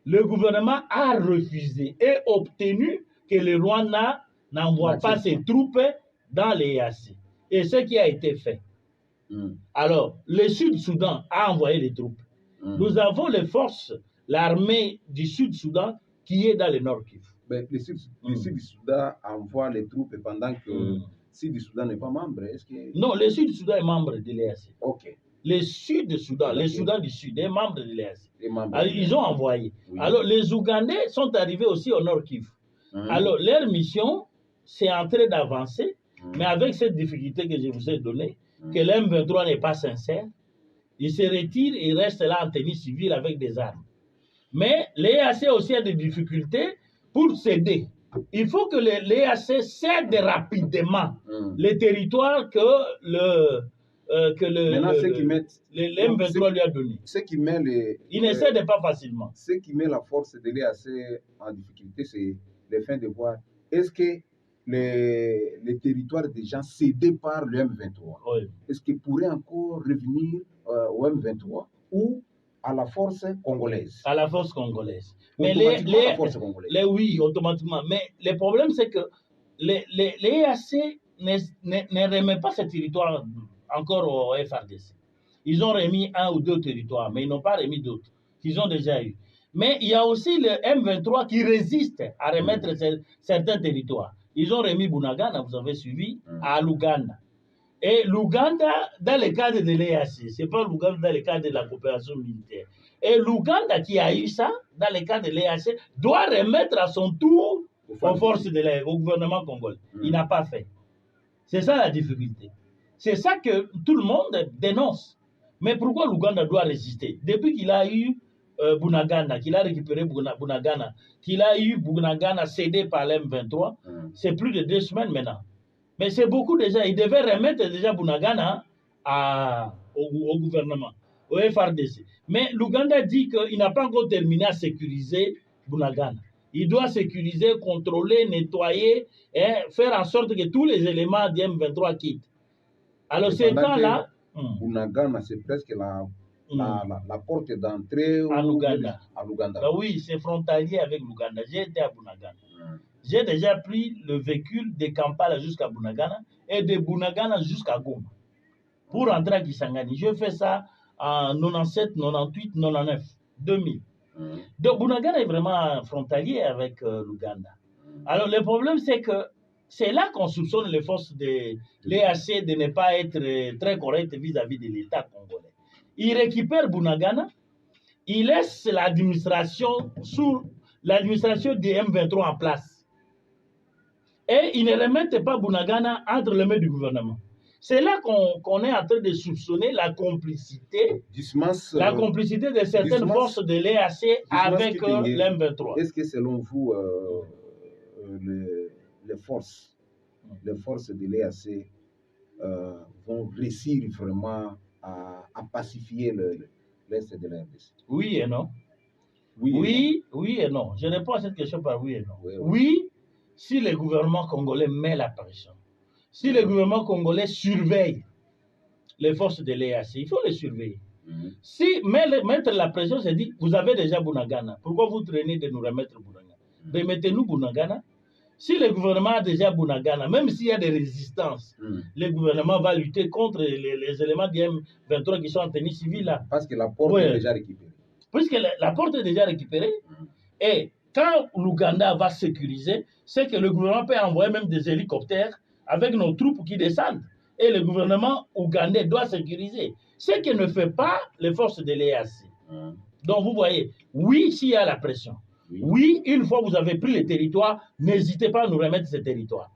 le gouvernement a refusé et obtenu que le Rwanda n'envoie pas ses troupes dans l'EAC. Et ce qui a été fait. Alors, le Sud-Soudan a envoyé les troupes. Nous avons les forces, l'armée du Sud-Soudan qui est dans le Nord Kivu. Mais le Sud-Soudan envoie les troupes pendant que le Sud-Soudan n'est pas membre. Non, le Sud-Soudan est membre de l'EAC. Ok. Le Sud-Soudan, le Soudan du Sud est membre de l'EAC. Ils ont envoyé. Oui. Alors, les Ougandais sont arrivés aussi au Nord Kivu. Alors, leur mission, c'est en train d'avancer, mais avec cette difficulté que je vous ai donnée, que l'M23 n'est pas sincère, il se retire et reste là en tenue civile avec des armes. Mais l'EAC aussi a des difficultés pour céder. Il faut que l'EAC cède rapidement les territoires que l'M23 lui a donné. Il ne cède pas facilement. Ce qui met la force de l'EAC en difficulté, c'est le fait de voir est-ce que les territoires déjà cédés par le M23, est-ce qu'ils pourraient encore revenir au M23 ou à la force congolaise? À la force congolaise. Mais la force congolaise. Oui, automatiquement. Mais le problème, c'est que l'EAC ne remet pas ces territoires encore au FRDC. Ils ont remis un ou deux territoires, mais ils n'ont pas remis d'autres qu'ils ont déjà eu. Mais il y a aussi le M23 qui résiste à remettre certains territoires. Ils ont remis Bunagana, vous avez suivi, à l'Ouganda. Et l'Ouganda, dans le cadre de l'EAC, ce n'est pas l'Ouganda dans le cadre de la coopération militaire. Et l'Ouganda qui a eu ça, dans le cadre de l'EAC, doit remettre à son tour aux forces au gouvernement congolais. Il n'a pas fait. C'est ça la difficulté. C'est ça que tout le monde dénonce. Mais pourquoi l'Ouganda doit résister? Depuis qu'il a eu Bunagana, qu'il a récupéré Bunagana, qu'il a eu Bunagana cédé par l'M23, c'est plus de 2 semaines maintenant. Mais c'est beaucoup déjà. Il devait remettre déjà Bunagana au gouvernement, au FRDC. Mais l'Ouganda dit qu'il n'a pas encore terminé à sécuriser Bunagana. Il doit sécuriser, contrôler, nettoyer, et faire en sorte que tous les éléments du M23 quittent. Alors, ces temps-là... Bunagana, c'est presque la porte d'entrée à l'Ouganda. Bah oui, c'est frontalier avec l'Ouganda. J'ai été à Bunagana. J'ai déjà pris le véhicule de Kampala jusqu'à Bunagana et de Bunagana jusqu'à Goma pour rentrer à Kisangani. Je fais ça en 97, 98, 99, 2000. Donc Bunagana est vraiment frontalier avec l'Ouganda. Alors le problème, c'est que c'est là qu'on soupçonne les forces de l'EAC de ne pas être très correctes vis-à-vis de l'État congolais. Ils récupèrent Bunagana, ils laissent l'administration sous l'administration des M23 en place. Et ils ne remettent pas Bunagana entre les mains du gouvernement. C'est là qu'on est en train de soupçonner la complicité de certaines forces de l'EAC avec l'M23. Est-ce que selon vous, les forces de l'EAC vont réussir vraiment à pacifier l'Est de la RDC? Oui et non. Oui et non. Je réponds à cette question par oui et non. Oui, si le gouvernement congolais met la pression, si le gouvernement congolais surveille les forces de l'EAC, il faut les surveiller. Si mettre la pression, c'est dit, vous avez déjà Bunagana, pourquoi vous traînez de nous remettre Bunagana? Remettez-nous Bunagana. Si le gouvernement a déjà Bunagana, même s'il y a des résistances, le gouvernement va lutter contre les éléments du M23 qui sont en tenue civile là. Parce que la porte est déjà récupérée. Puisque la porte est déjà récupérée, et quand l'Ouganda va sécuriser, c'est que le gouvernement peut envoyer même des hélicoptères avec nos troupes qui descendent. Et le gouvernement ougandais doit sécuriser. Ce que ne fait pas les forces de l'EAC. Donc vous voyez, oui, s'il y a la pression. Oui, une fois que vous avez pris les territoires, n'hésitez pas à nous remettre ces territoires.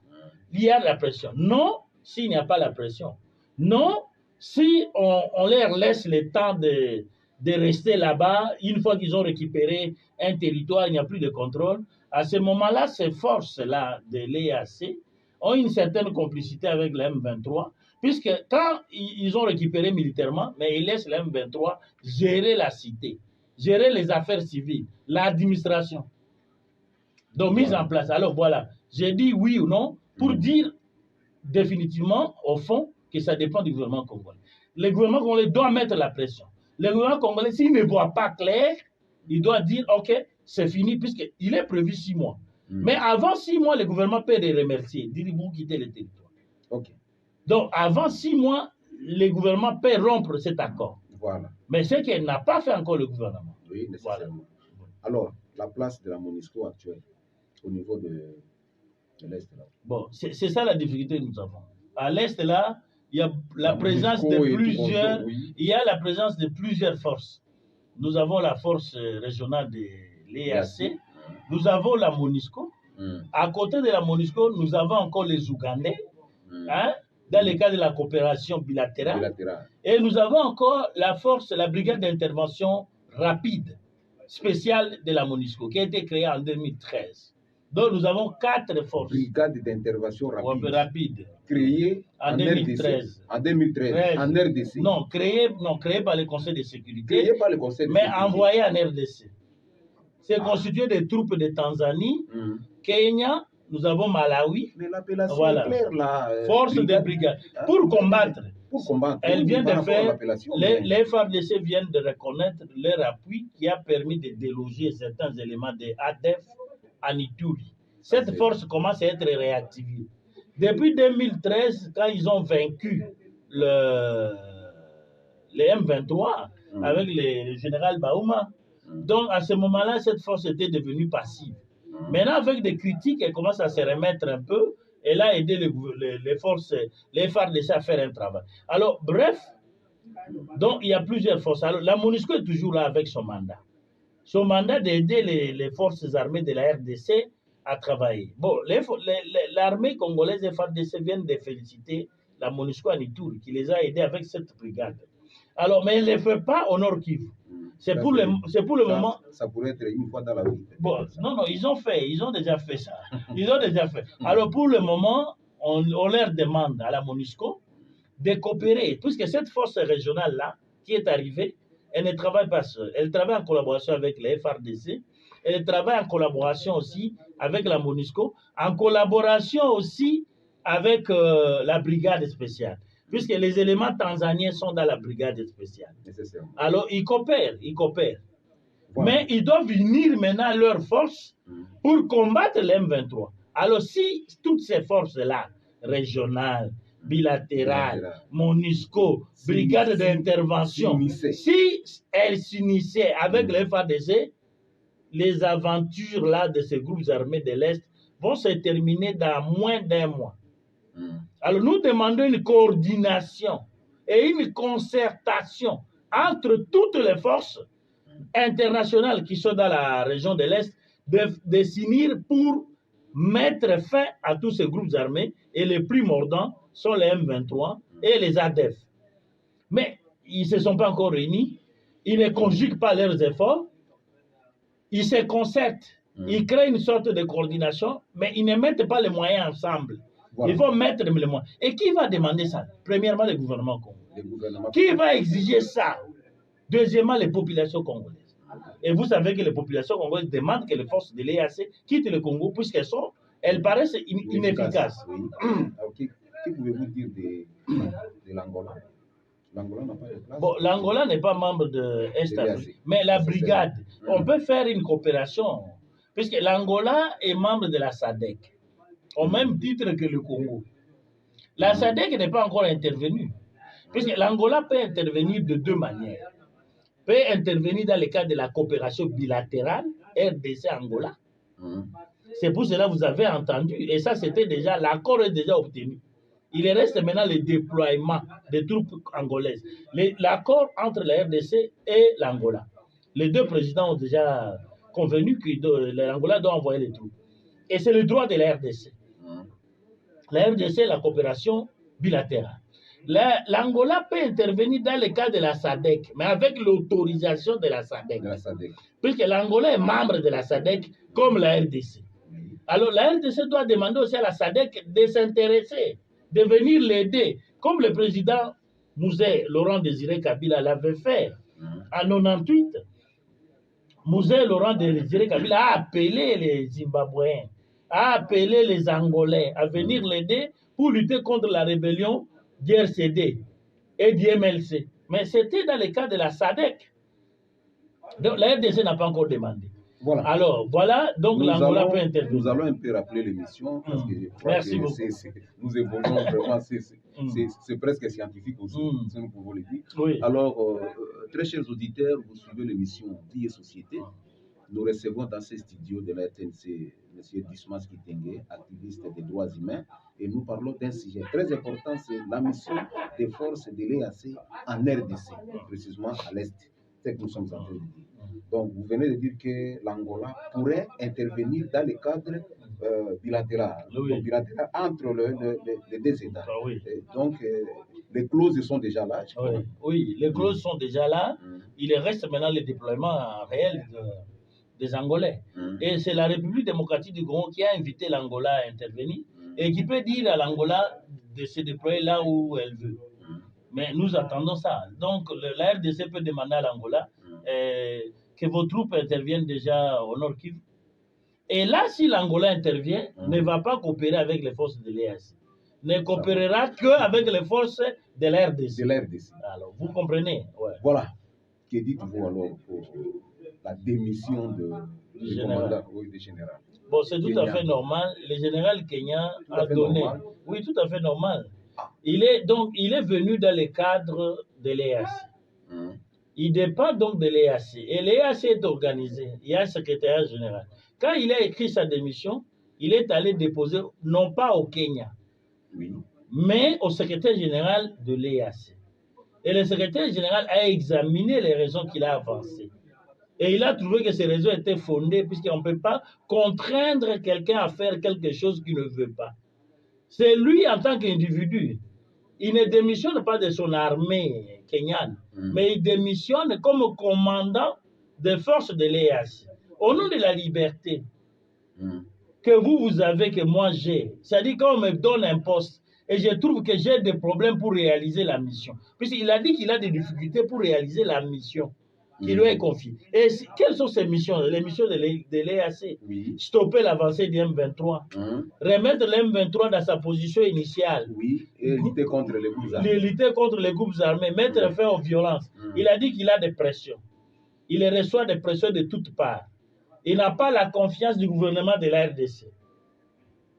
Il y a la pression. Non, s'il n'y a pas la pression. Non, si on leur laisse le temps de rester là-bas, une fois qu'ils ont récupéré un territoire, il n'y a plus de contrôle. À ce moment-là, ces forces-là de l'EAC ont une certaine complicité avec la M23, puisque quand ils ont récupéré militairement, mais ils laissent la M23 gérer la cité, gérer les affaires civiles, l'administration. Donc, mise en place. Alors voilà, j'ai dit oui ou non pour dire définitivement, au fond, que ça dépend du gouvernement congolais. Le gouvernement congolais doit mettre la pression. Le gouvernement congolais, s'il ne voit pas clair, il doit dire, OK, c'est fini, puisqu'il est prévu 6 mois. Mais avant 6 mois, le gouvernement peut les remercier, dire, vous quittez le territoire. OK. Donc, avant 6 mois, le gouvernement peut rompre cet accord. Voilà. Mais ce qu'il n'a pas fait encore le gouvernement. Oui, nécessairement. Voilà. Alors, la place de la MONUSCO actuelle, au niveau de l'Est, là. Bon, c'est ça la difficulté que nous avons. À l'Est, là, il y a la présence de plusieurs, il y a la présence de plusieurs forces. Nous avons la force régionale de l'EAC, nous avons la MONUSCO. À côté de la MONUSCO, nous avons encore les Ougandais, hein, dans le cadre de la coopération bilatérale. Et nous avons encore la force, la brigade d'intervention rapide, spéciale de la MONUSCO, qui a été créée en 2013. Donc nous avons 4 forces. Brigade d'intervention rapide. Créée en 2013. En 2013. En RDC. Non, créée par le Conseil de sécurité. Créée par le Conseil de sécurité. Mais envoyée en RDC. C'est constitué de troupes de Tanzanie, Kenya, nous avons Malawi. Mais l'appellation est claire là. Force de brigade. Pour combattre. Elle vient de faire. Les FARDC viennent de reconnaître leur appui qui a permis de déloger certains éléments de ADF à Ituri. Cette force commence à être réactivée. Depuis 2013, quand ils ont vaincu les M23 avec le général Baouma, donc à ce moment-là, cette force était devenue passive. Maintenant, avec des critiques, elle commence à se remettre un peu. Elle a aidé les forces, les FARDC à faire un travail. Alors, bref, donc il y a plusieurs forces. Alors, la MONUSCO est toujours là avec son mandat. Son mandat d'aider les forces armées de la RDC à travailler. Bon, l'armée congolaise et FARDC viennent de féliciter la MONUSCO à Ituri, qui les a aidés avec cette brigade. Alors, mais elle ne le fait pas au Nord Kivu. C'est pour le moment. Ça pourrait être une fois dans la vie. Bon, non, ils ont déjà fait ça. Ils ont déjà fait. Alors, pour le moment, on leur demande à la MONUSCO de coopérer, puisque cette force régionale-là, qui est arrivée, elle ne travaille pas seule. Elle travaille en collaboration avec les FARDC. Elle travaille en collaboration aussi avec la MONUSCO, en collaboration aussi avec la brigade spéciale, puisque les éléments tanzaniens sont dans la brigade spéciale. Alors, ils coopèrent. Voilà. Mais ils doivent unir maintenant leurs forces pour combattre l'M23. Alors, si toutes ces forces-là, régionales, bilatérales, MONUSCO, brigade d'intervention, si elles s'unissaient avec les FARDC, les aventures là de ces groupes armés de l'Est vont se terminer dans moins d'1 mois. Alors nous demandons une coordination et une concertation entre toutes les forces internationales qui sont dans la région de l'Est de s'unir pour mettre fin à tous ces groupes armés, et les plus mordants sont les M23 et les ADF. Mais ils ne se sont pas encore réunis, ils ne conjuguent pas leurs efforts, ils se concertent, ils créent une sorte de coordination, mais ils ne mettent pas les moyens ensemble. Voilà. Il faut mettre les moyens. Et qui va demander ça? Premièrement, le gouvernement congolais. Qui va exiger ça? Deuxièmement, les populations congolaises. Et vous savez que les populations congolaises demandent que les forces de l'EAC quittent le Congo puisqu'elles paraissent inefficaces. Oui. Alors, qui pouvez-vous dire de l'Angola? L'Angola n'a pas de place. Bon, l'Angola n'est pas membre de Est-Afrique, mais la brigade, on peut faire une coopération, puisque l'Angola est membre de la SADC, au même titre que le Congo. La SADC n'est pas encore intervenue, puisque l'Angola peut intervenir de 2 manières. Peut intervenir dans le cadre de la coopération bilatérale, RDC-Angola, C'est pour cela que vous avez entendu, et ça c'était déjà, l'accord est déjà obtenu. Il reste maintenant le déploiement des troupes angolaises. L'accord entre la RDC et l'Angola. Les deux présidents ont déjà convenu que l'Angola doit envoyer les troupes. Et c'est le droit de la RDC. La RDC, la coopération bilatérale. L'Angola peut intervenir dans le cas de la SADC, mais avec l'autorisation de la SADC. Puisque l'Angola est membre de la SADC comme la RDC. Alors la RDC doit demander aussi à la SADC de s'intéresser, de venir l'aider, comme le président Mouzé Laurent Désiré Kabila l'avait fait en 98. Mouzé Laurent Désiré Kabila a appelé les Zimbabwéens, a appelé les Angolais à venir l'aider pour lutter contre la rébellion d'RCD et d'MLC. Mais c'était dans le cas de la SADC. Donc la RDC n'a pas encore demandé. Voilà. Alors, voilà, donc l'Angola peut intervenir. Nous allons un peu rappeler l'émission, parce que je crois Merci beaucoup. Nous évoluons vraiment, c'est presque scientifique aussi, si nous pouvons le dire. Oui. Alors, très chers auditeurs, vous suivez l'émission Vie et Société. Nous recevons dans ces studios de la RTNC M. Dismas Kitenge, activiste des droits humains, et nous parlons d'un sujet très important, c'est la mission des forces de l'EAC en RDC, précisément à l'Est. C'est ce que nous sommes en train de dire. Donc, vous venez de dire que l'Angola pourrait intervenir dans le cadre bilatéral, entre les deux États. Oui. Donc, les clauses sont déjà là. Oui, les clauses sont déjà là. Il reste maintenant le déploiement réel des Angolais. Et c'est la République démocratique du Congo qui a invité l'Angola à intervenir et qui peut dire à l'Angola de se déployer là où elle veut. Mais nous attendons ça. Donc, la RDC peut demander à l'Angola que vos troupes interviennent déjà au Nord Kivu. Et là, si l'Angola intervient, ne va pas coopérer avec les forces de l'EAC. Ne coopérera qu'avec les forces de la RDC. Alors, vous comprenez? Ouais. Voilà. Que dites-vous alors pour la démission du général? Bon, c'est tout à fait normal. Le général Kenya a donné. Normal. Oui, tout à fait normal. Il est venu dans le cadre de l'EAC. Il dépend donc de l'EAC. Et l'EAC est organisé. Il y a un secrétariat général. Quand il a écrit sa démission, il est allé déposer, non pas au Kenya, mais au secrétaire général de l'EAC. Et le secrétaire général a examiné les raisons qu'il a avancées. Et il a trouvé que ces raisons étaient fondées, puisqu'on ne peut pas contraindre quelqu'un à faire quelque chose qu'il ne veut pas. C'est lui, en tant qu'individu, il ne démissionne pas de son armée kenyane, mais il démissionne comme commandant des forces de l'EAC. Au nom de la liberté que vous avez, que moi j'ai, c'est-à-dire qu'on me donne un poste et je trouve que j'ai des problèmes pour réaliser la mission. Puisqu'il a dit qu'il a des difficultés pour réaliser la mission qui lui est confiée. Et quelles sont ces missions? Les missions de l'EAC. Stopper l'avancée du M23. Remettre le M23 dans sa position initiale. Et lutter contre les groupes armés. Lutter contre les groupes armés, mettre fin aux violences. Il a dit qu'il a des pressions. Il reçoit des pressions de toutes parts. Il n'a pas la confiance du gouvernement de la RDC.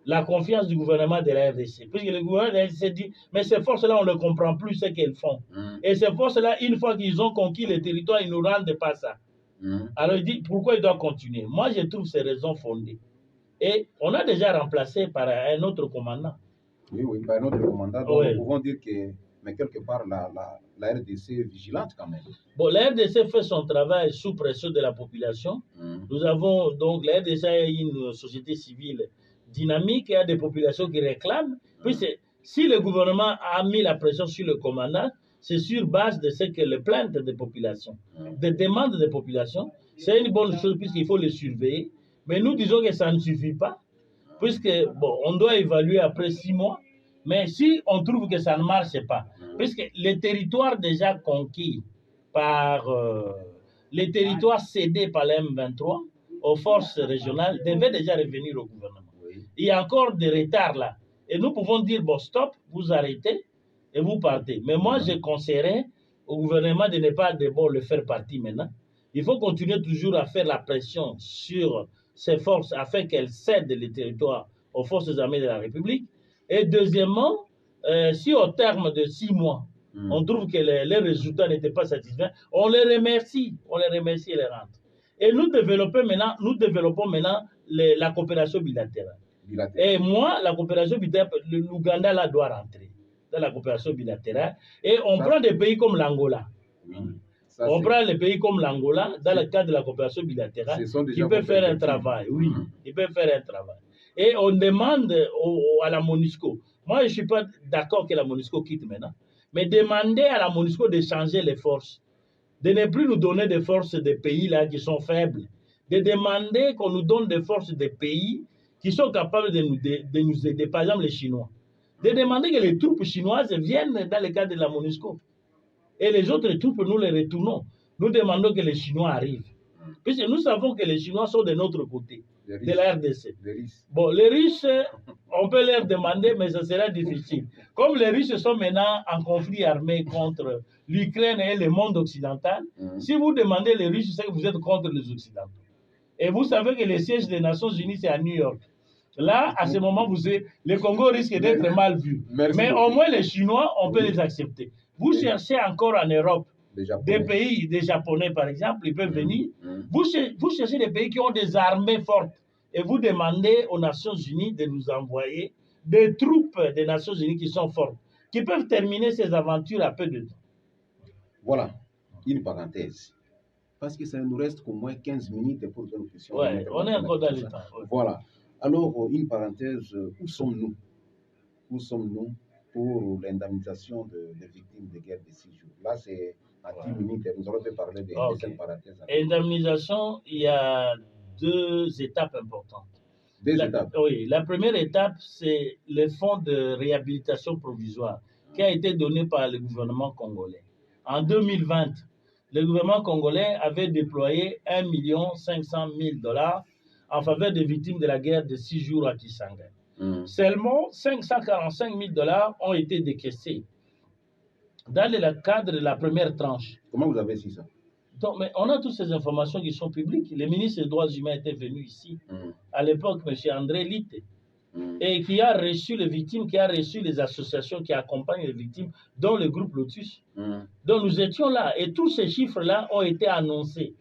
La confiance du gouvernement de la RDC. Puisque le gouvernement de la RDC dit, mais ces forces-là, on ne comprend plus ce qu'elles font. Et ces forces-là, une fois qu'ils ont conquis le territoire, ils ne nous rendent pas ça. Alors il dit, pourquoi ils doivent continuer? Moi, je trouve ces raisons fondées. Et on a déjà remplacé par un autre commandant. Oui, par un autre commandant. Donc, nous pouvons dire que, mais quelque part, la RDC est vigilante quand même. Bon, la RDC fait son travail sous pression de la population. Nous avons donc, la RDC est une société civile dynamique, il y a des populations qui réclament. Puis si le gouvernement a mis la pression sur le commandant, c'est sur base de ce que les plaintes des populations, des demandes des populations. C'est une bonne chose puisqu'il faut les surveiller. Mais nous disons que ça ne suffit pas, puisque, bon, on doit évaluer après 6 mois. Mais si on trouve que ça ne marche pas, puisque les territoires déjà conquis par les territoires cédés par la M23 aux forces régionales devaient déjà revenir au gouvernement. Il y a encore des retards là. Et nous pouvons dire, bon, stop, vous arrêtez et vous partez. Mais moi, je conseillerais au gouvernement de ne pas d'abord le faire partie maintenant. Il faut continuer toujours à faire la pression sur ces forces afin qu'elles cèdent les territoires aux forces armées de la République. Et deuxièmement, si au terme de 6 mois, on trouve que les résultats n'étaient pas satisfaisants, on les remercie et les rentre. Et nous développons maintenant la coopération bilatérale. Et moi, la coopération bilatérale, l'Ouganda là doit rentrer dans la coopération bilatérale. Et on prend des pays comme l'Angola. Oui. On prend les pays comme l'Angola dans le cadre de la coopération bilatérale qui peut faire un travail. Oui, ils peuvent faire un travail. Et on demande à la MONUSCO. Moi, je ne suis pas d'accord que la MONUSCO quitte maintenant. Mais demander à la MONUSCO de changer les forces. De ne plus nous donner des forces des pays là qui sont faibles. De demander qu'on nous donne des forces des pays qui sont capables de nous aider. Par exemple, les Chinois. De demander que les troupes chinoises viennent dans le cadre de la MONUSCO. Et les autres troupes, nous les retournons. Nous demandons que les Chinois arrivent. Puisque nous savons que les Chinois sont de notre côté, de la RDC. Bon, les Russes, on peut leur demander, mais ce sera difficile. Comme les Russes sont maintenant en conflit armé contre l'Ukraine et le monde occidental, si vous demandez les Russes, c'est que vous êtes contre les Occidentaux. Et vous savez que le siège des Nations Unies, c'est à New York. Là, à ce moment, le Congo risque d'être mal vu. Mais au moins, les Chinois, on peut les accepter. Vous cherchez encore en Europe des pays, des Japonais par exemple, ils peuvent venir. Vous cherchez des pays qui ont des armées fortes et vous demandez aux Nations Unies de nous envoyer des troupes des Nations Unies qui sont fortes, qui peuvent terminer ces aventures à peu de temps. Voilà, une parenthèse. Parce que ça nous reste qu'au moins 15 minutes pour que nous puissions... Ouais, on est encore dans le temps. Ouais. Voilà. Alors, une parenthèse, où sommes-nous? Où sommes-nous pour l'indemnisation des victimes de guerre de 6 jours? Là, c'est à 10 minutes, nous allons parler de cette parenthèse. Indemnisation, il y a 2 étapes importantes. Oui, la première étape, c'est le fonds de réhabilitation provisoire qui a été donné par le gouvernement congolais. En 2020, le gouvernement congolais avait déployé 1 500 000 $ en faveur des victimes de la guerre de 6 jours à Kisangani. Seulement 545 000 $ ont été décaissés dans le cadre de la première tranche. Comment vous avez su ça? Donc, mais on a toutes ces informations qui sont publiques. Le ministre des Droits humains était venu ici, à l'époque, M. André Litte, et qui a reçu les victimes, qui a reçu les associations qui accompagnent les victimes, dont le groupe Lotus. Donc nous étions là, et tous ces chiffres-là ont été annoncés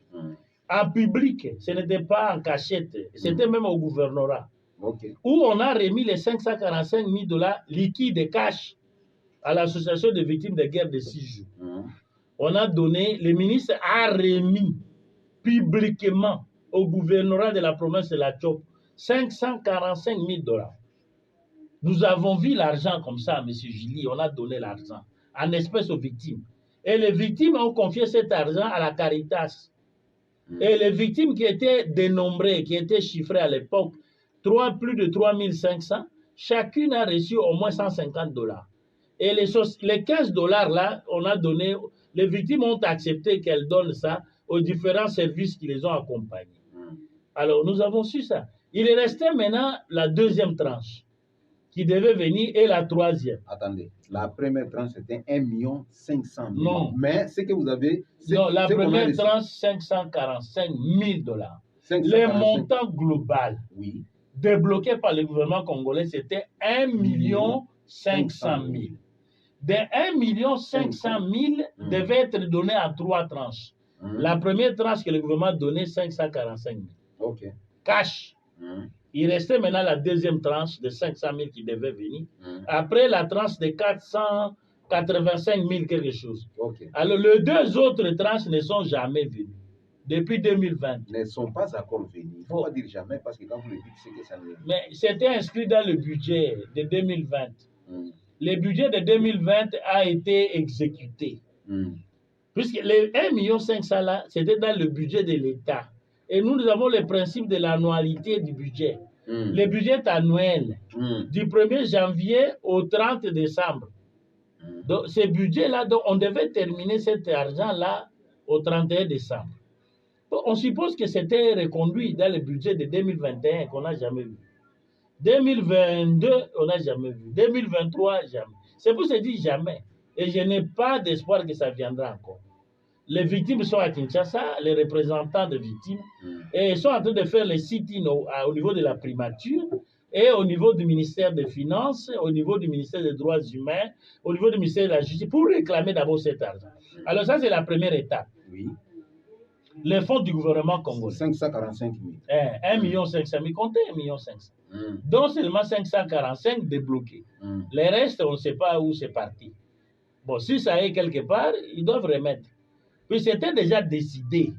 en public. Ce n'était pas en cachette, c'était même au gouvernorat. Où on a remis les 545 000 $ liquides et cash à l'association des victimes de guerre de 6 jours. On a donné, le ministre a remis publiquement au gouvernorat de la province de la Tchop 545 000 $. Nous avons vu l'argent comme ça, M. Gilly, on a donné l'argent en espèces aux victimes. Et les victimes ont confié cet argent à la Caritas. Et les victimes qui étaient dénombrées, qui étaient chiffrées à l'époque, plus de 3 500, chacune a reçu au moins 150 $. Et les 15 $ là, on a donné, les victimes ont accepté qu'elles donnent ça aux différents services qui les ont accompagnés. Alors, nous avons su ça. Il restait maintenant la deuxième tranche qui devait venir et la troisième. Attendez, la première tranche c'était 1 500 000. Non. Mais ce que vous avez... Non, la première tranche, 545 000 $. Le montant global débloqué par le gouvernement congolais, c'était 1 500 000. De 1 500 000 devait être donné en 3 tranches. La première tranche que le gouvernement donnait, 545 000. Cash. Il restait maintenant la deuxième tranche de 500 000 qui devait venir. Après la tranche de 485 000 quelque chose. Alors les 2 autres tranches ne sont jamais venues. Depuis 2020. Ne sont pas encore venus. Il ne faut pas dire jamais parce que quand vous le dites, c'est que ça ne... Mais c'était inscrit dans le budget de 2020. Le budget de 2020 a été exécuté. Puisque les 1 500 000 là, c'était dans le budget de l'État. Et nous avons le principe de l'annualité du budget. Le budget est annuel, du 1er janvier au 30 décembre. Donc, ce budget-là, on devait terminer cet argent-là au 31 décembre. Donc, on suppose que c'était reconduit dans le budget de 2021 qu'on n'a jamais vu. 2022, on n'a jamais vu. 2023, jamais. C'est pour se dire jamais. Et je n'ai pas d'espoir que ça viendra encore. Les victimes sont à Kinshasa, les représentants des victimes, et ils sont en train de faire les sit-ins au niveau de la primature, et au niveau du ministère des Finances, au niveau du ministère des Droits humains, au niveau du ministère de la Justice, pour réclamer d'abord cet argent. Alors ça, c'est la première étape. les fonds du gouvernement congolais. 545 000. 1 500 000, comptez 1 500 000. Donc seulement 545 débloqués. Les restes, on ne sait pas où c'est parti. Bon, si ça est quelque part, ils doivent remettre. Puis c'était déjà décidé.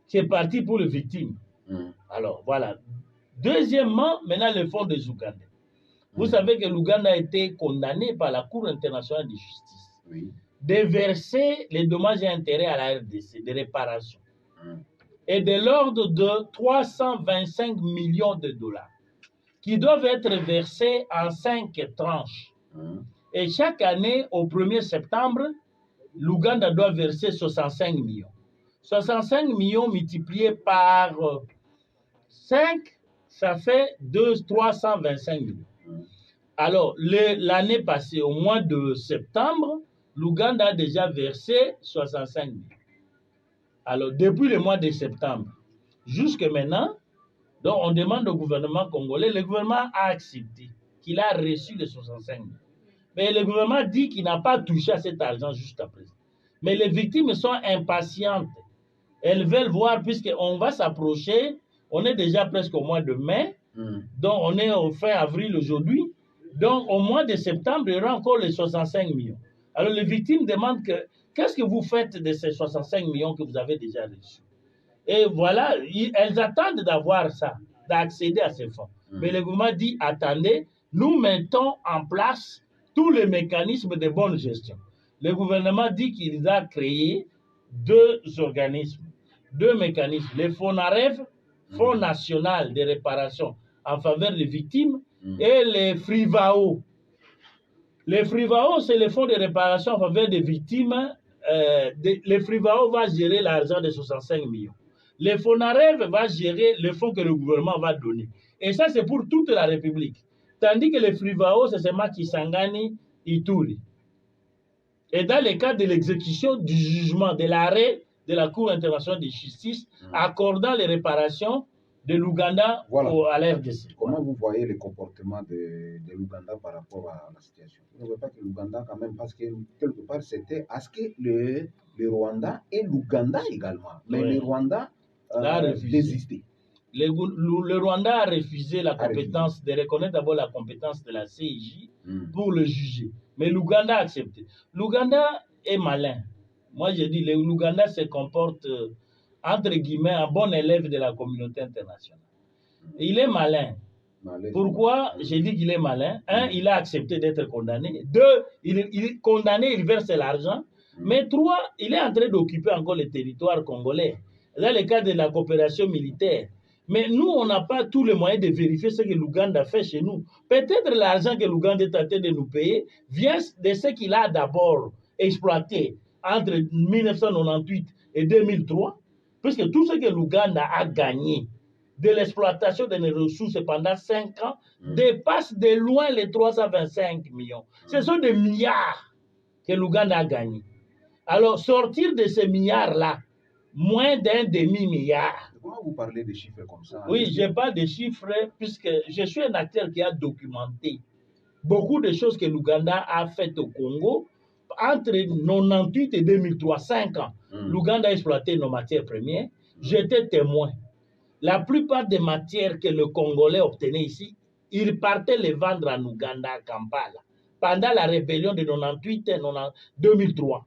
C'est parti pour les victimes. Alors, voilà. Deuxièmement, maintenant, le fonds des Ougandais. Vous savez que l'Ouganda a été condamné par la Cour internationale de justice de verser les dommages et intérêts à la RDC, des réparations. Et de l'ordre de 325 millions de dollars qui doivent être versés en 5 tranches. Et chaque année, au 1er septembre, l'Ouganda doit verser 65 millions. 65 millions multipliés par 5, ça fait 325 millions. Alors, l'année passée, au mois de septembre, l'Ouganda a déjà versé 65 millions. Alors, depuis le mois de septembre, jusqu'à maintenant, donc on demande au gouvernement congolais, le gouvernement a accepté qu'il a reçu les 65 millions. Mais le gouvernement dit qu'il n'a pas touché à cet argent jusqu'à présent. Mais les victimes sont impatientes. Elles veulent voir, puisqu'on va s'approcher, on est déjà presque au mois de mai, donc on est au fin avril aujourd'hui, donc au mois de septembre, il y aura encore les 65 millions. Alors les victimes demandent qu'est-ce que vous faites de ces 65 millions que vous avez déjà reçus? Et voilà, elles attendent d'avoir ça, d'accéder à ces fonds. Mais le gouvernement dit, attendez, nous mettons en place tous les mécanismes de bonne gestion. Le gouvernement dit qu'il a créé 2 organismes, 2 mécanismes. Le FONAREV, Fonds national de réparation en faveur des victimes, et les FRIVAO. Les FRIVAO, c'est le fonds de réparation en faveur des victimes. Les FRIVAO va gérer l'argent de 65 millions. Le FONAREV va gérer le fonds que le gouvernement va donner. Et ça, c'est pour toute la République. Tandis que les FRIVAO, c'est seulement Kisangani, Ituri. Et dans le cas de l'exécution du jugement, de l'arrêt de la Cour internationale de justice, accordant les réparations de l'Ouganda à la RDC. Comment vous voyez le comportement de l'Ouganda par rapport à la situation? Vous ne voyez pas que l'Ouganda, quand même, parce que quelque part, c'était à ce que le Rwanda et l'Ouganda également. Mais le Rwanda a désisté. Le Rwanda a refusé la compétence, de reconnaître d'abord la compétence de la CIJ pour le juger. Mais l'Ouganda a accepté. L'Ouganda est malin. Moi, je dis, l'Ouganda se comporte, entre guillemets, un bon élève de la communauté internationale. Il est malin. Pourquoi je dis qu'il est malin? 1, il a accepté d'être condamné. 2, il est condamné, il verse l'argent. Mais 3, il est en train d'occuper encore le territoire congolais. Dans le cadre de la coopération militaire. Mais nous, on n'a pas tous les moyens de vérifier ce que l'Ouganda fait chez nous. Peut-être l'argent que l'Ouganda est en train de nous payer vient de ce qu'il a d'abord exploité entre 1998 et 2003, puisque tout ce que l'Ouganda a gagné de l'exploitation de nos ressources pendant 5 ans dépasse de loin les 325 millions. Ce sont des milliards que l'Ouganda a gagnés. Alors, sortir de ces milliards-là, moins d'un demi-milliard. Comment vous parlez de chiffres comme ça? Oui, je parle de chiffres puisque je suis un acteur qui a documenté beaucoup de choses que l'Ouganda a faites au Congo entre 1998 et 2003, 5 ans. L'Ouganda a exploité nos matières premières. J'étais témoin. La plupart des matières que le Congolais obtenait ici, il partait les vendre en Ouganda, à Kampala, pendant la rébellion de 1998 et 2003.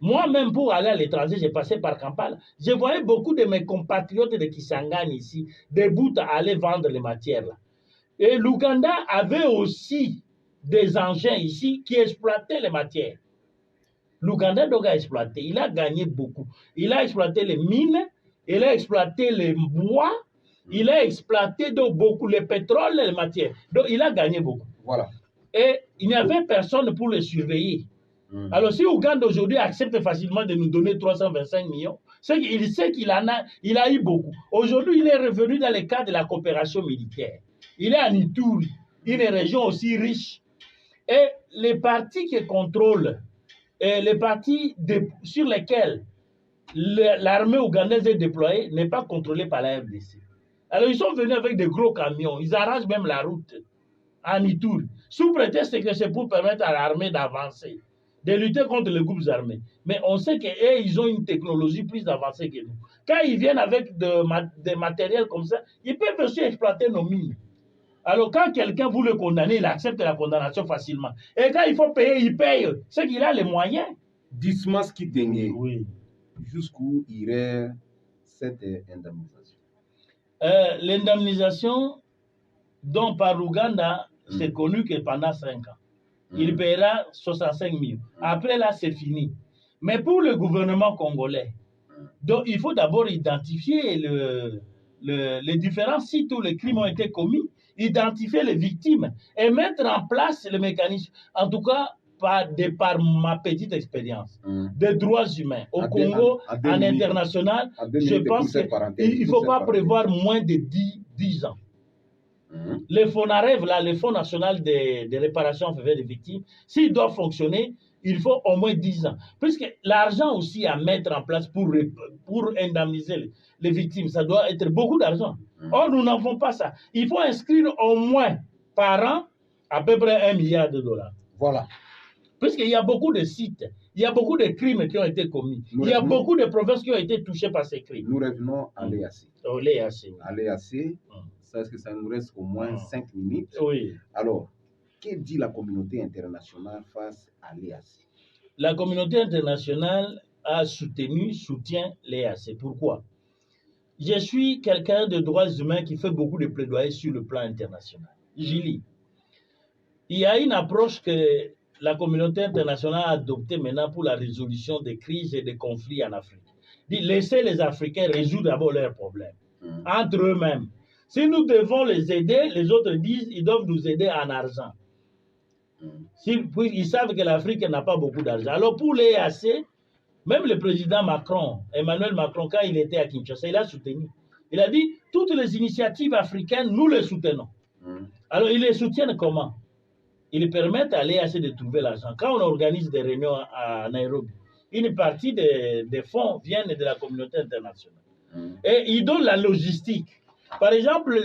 Moi-même, pour aller à l'étranger, j'ai passé par Kampala. Je voyais beaucoup de mes compatriotes de Kisangani ici, debout à aller vendre les matières là. Et l'Ouganda avait aussi des engins ici qui exploitaient les matières. L'Ouganda donc a exploité, il a gagné beaucoup. Il a exploité les mines, il a exploité les bois, il a exploité donc beaucoup le pétrole et les matières. Donc il a gagné beaucoup. Voilà. Et il n'y avait personne pour le surveiller. Alors, si Ouganda aujourd'hui accepte facilement de nous donner 325 millions, c'est qu'il sait qu'il a eu beaucoup. Aujourd'hui, il est revenu dans le cadre de la coopération militaire. Il est en Ituri, une région aussi riche. Et les partis qui contrôlent, les partis sur lesquels l'armée ougandaise est déployée, n'est pas contrôlée par la RDC. Alors, ils sont venus avec des gros camions. Ils arrangent même la route en Ituri, sous prétexte que c'est pour permettre à l'armée d'avancer. de lutter contre les groupes armés. Mais on sait qu'eux, ils ont une technologie plus avancée que nous. Quand ils viennent avec des matériels comme ça, ils peuvent aussi exploiter nos mines. Alors, quand quelqu'un veut le condamner, il accepte la condamnation facilement. Et quand il faut payer, il paye. C'est qu'il a les moyens. Dis-moi ce qui t'est Oui. Jusqu'où irait cette indemnisation? L'indemnisation dont par l'Ouganda, c'est connu que pendant 5 ans. Il paiera 65 000. Après là, c'est fini. Mais pour le gouvernement congolais, donc, il faut d'abord identifier les différents sites où les crimes ont été commis, identifier les victimes et mettre en place le mécanisme. En tout cas, par ma petite expérience des droits humains au Congo, en international, je pense qu'il ne faut pas prévoir moins de 10 ans. Le FONAREV, là, le Fonds national de réparation en faveur des victimes, s'il doit fonctionner, il faut au moins 10 ans. Puisque l'argent aussi à mettre en place pour indemniser les victimes, ça doit être beaucoup d'argent. Or, nous n'avons pas ça. Il faut inscrire au moins par an à peu près 1 milliard de dollars. Voilà. Puisqu'il y a beaucoup de sites, il y a beaucoup de crimes qui ont été commis. Il y a beaucoup de provinces qui ont été touchées par ces crimes. Nous revenons à l'EAC. L'EAC. À l'EAC, est-ce que ça nous reste au moins 5 minutes? Oui. Alors, que dit la communauté internationale face à l'EAC? La communauté internationale soutient l'EAC. Pourquoi? Je suis quelqu'un de droits humains qui fait beaucoup de plaidoyer sur le plan international. J'y lis. Il y a une approche que la communauté internationale a adoptée maintenant pour la résolution des crises et des conflits en Afrique. Laissez les Africains résoudre d'abord leurs problèmes, entre eux-mêmes. Si nous devons les aider, les autres disent qu'ils doivent nous aider en argent. Ils savent que l'Afrique n'a pas beaucoup d'argent. Alors pour l'EAC, même le président Macron, Emmanuel Macron, quand il était à Kinshasa, il a soutenu. Il a dit, toutes les initiatives africaines, nous les soutenons. Alors ils les soutiennent comment? Ils permettent à l'EAC de trouver l'argent. Quand on organise des réunions à Nairobi, une partie des fonds viennent de la communauté internationale. Et ils donnent la logistique. Par exemple,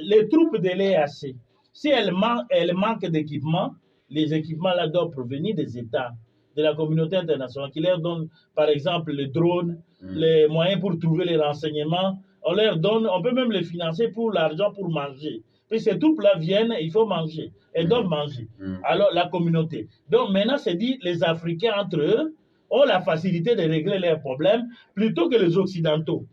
les troupes de l'EAC, si elles manquent d'équipements, les équipements là doivent provenir des États, de la communauté internationale, qui leur donne, par exemple, les drones, les moyens pour trouver les renseignements. On leur donne, on peut même les financer pour l'argent pour manger. Puis ces troupes-là viennent, il faut manger. Elles doivent manger. Alors, la communauté. Donc, maintenant, c'est dit, les Africains, entre eux, ont la facilité de régler leurs problèmes plutôt que les Occidentaux.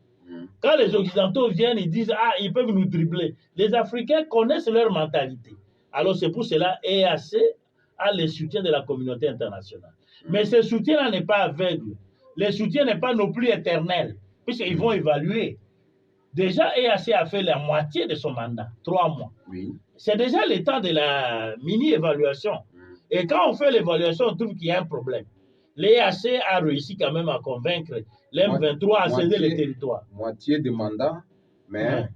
Quand les Occidentaux viennent, ils disent, ah, ils peuvent nous dribbler. Les Africains connaissent leur mentalité. Alors, c'est pour cela, EAC a le soutien de la communauté internationale. Mais ce soutien-là n'est pas aveugle. Le soutien n'est pas non plus éternel, puisqu'ils vont évaluer. Déjà, EAC a fait la moitié de son mandat, 3 mois. Oui. C'est déjà le temps de la mini-évaluation. Et quand on fait l'évaluation, on trouve qu'il y a un problème. L'EAC a réussi quand même à convaincre l'M23 à céder le territoire. Moitié de mandat, mais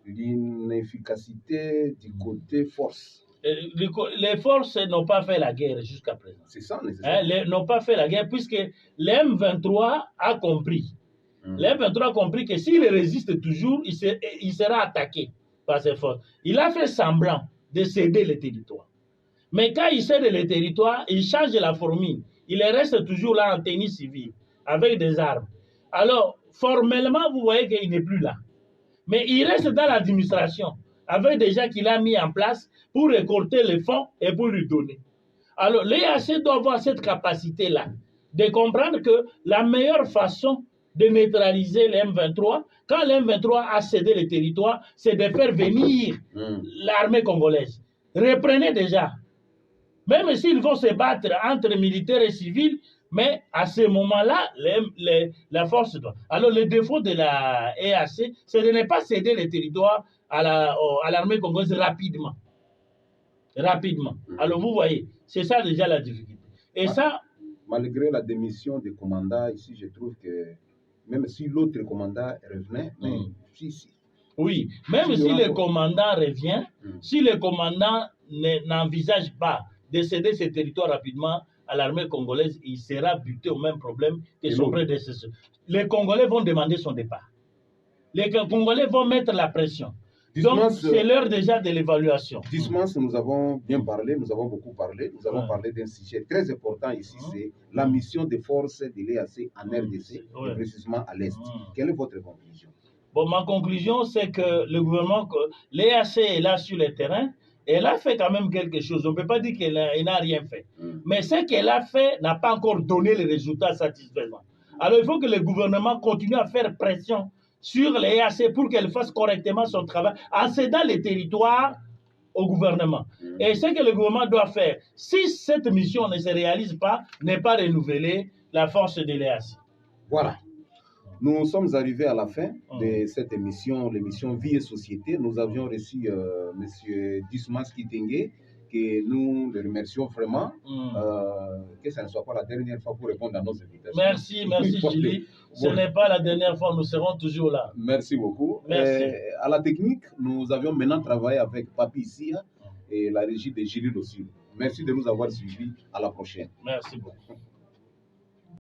l'inefficacité du côté force. Les forces n'ont pas fait la guerre jusqu'à présent. C'est ça, nécessairement. N'ont pas fait la guerre puisque l'M23 a compris. L'M23 a compris que s'il résiste toujours, il sera attaqué par ses forces. Il a fait semblant de céder le territoire. Mais quand il cède le territoire, il change la formule. Il reste toujours là en tenue civile, avec des armes. Alors, formellement, vous voyez qu'il n'est plus là. Mais il reste dans l'administration, avec des gens qu'il a mis en place pour récolter les fonds et pour lui donner. Alors, l'EAC doit avoir cette capacité-là, de comprendre que la meilleure façon de neutraliser l'M23, quand l'M23 a cédé le territoire, c'est de faire venir l'armée congolaise. Reprenez déjà. Même s'ils vont se battre entre militaires et civils, mais à ce moment-là, la force doit. Alors, le défaut de la EAC, c'est de ne pas céder le territoire à l'armée congolaise rapidement. Rapidement. Alors, vous voyez, c'est ça déjà la difficulté. Et ça... Malgré la démission du commandant, ici, je trouve que même si l'autre commandant revenait, mais oui, même si le commandant revient, si le commandant n'envisage pas de céder ce territoire rapidement à l'armée congolaise, il sera buté au même problème que son prédécesseur. Les Congolais vont demander son départ. Les Congolais vont mettre la pression. Donc, c'est l'heure déjà de l'évaluation. Dismas, nous avons bien parlé, nous avons beaucoup parlé. Nous avons parlé d'un sujet très important ici, c'est la mission des forces de l'EAC en RDC, et précisément à l'Est. Quelle est votre conclusion? Bon, ma conclusion, c'est que le gouvernement, l'EAC est là sur le terrain, elle a fait quand même quelque chose. On ne peut pas dire qu'elle n'a rien fait. Mais ce qu'elle a fait n'a pas encore donné les résultats satisfaisants. Alors, il faut que le gouvernement continue à faire pression sur les EAC pour qu'elle fasse correctement son travail en cédant les territoires au gouvernement. Et ce que le gouvernement doit faire, si cette mission ne se réalise pas, n'est pas renouveler la force de l'EAC. Voilà. Nous sommes arrivés à la fin de cette émission, l'émission Vie et Société. Nous avions reçu M. Dismas Kitenge, que nous le remercions vraiment. Que ce ne soit pas la dernière fois pour répondre à nos invitations. Merci, merci Julie. Ce n'est pas la dernière fois, nous serons toujours là. Merci beaucoup. Merci. À la technique, nous avions maintenant travaillé avec Papi Sia et la régie de Julie Lossio. Merci de nous avoir suivis. À la prochaine. Merci beaucoup.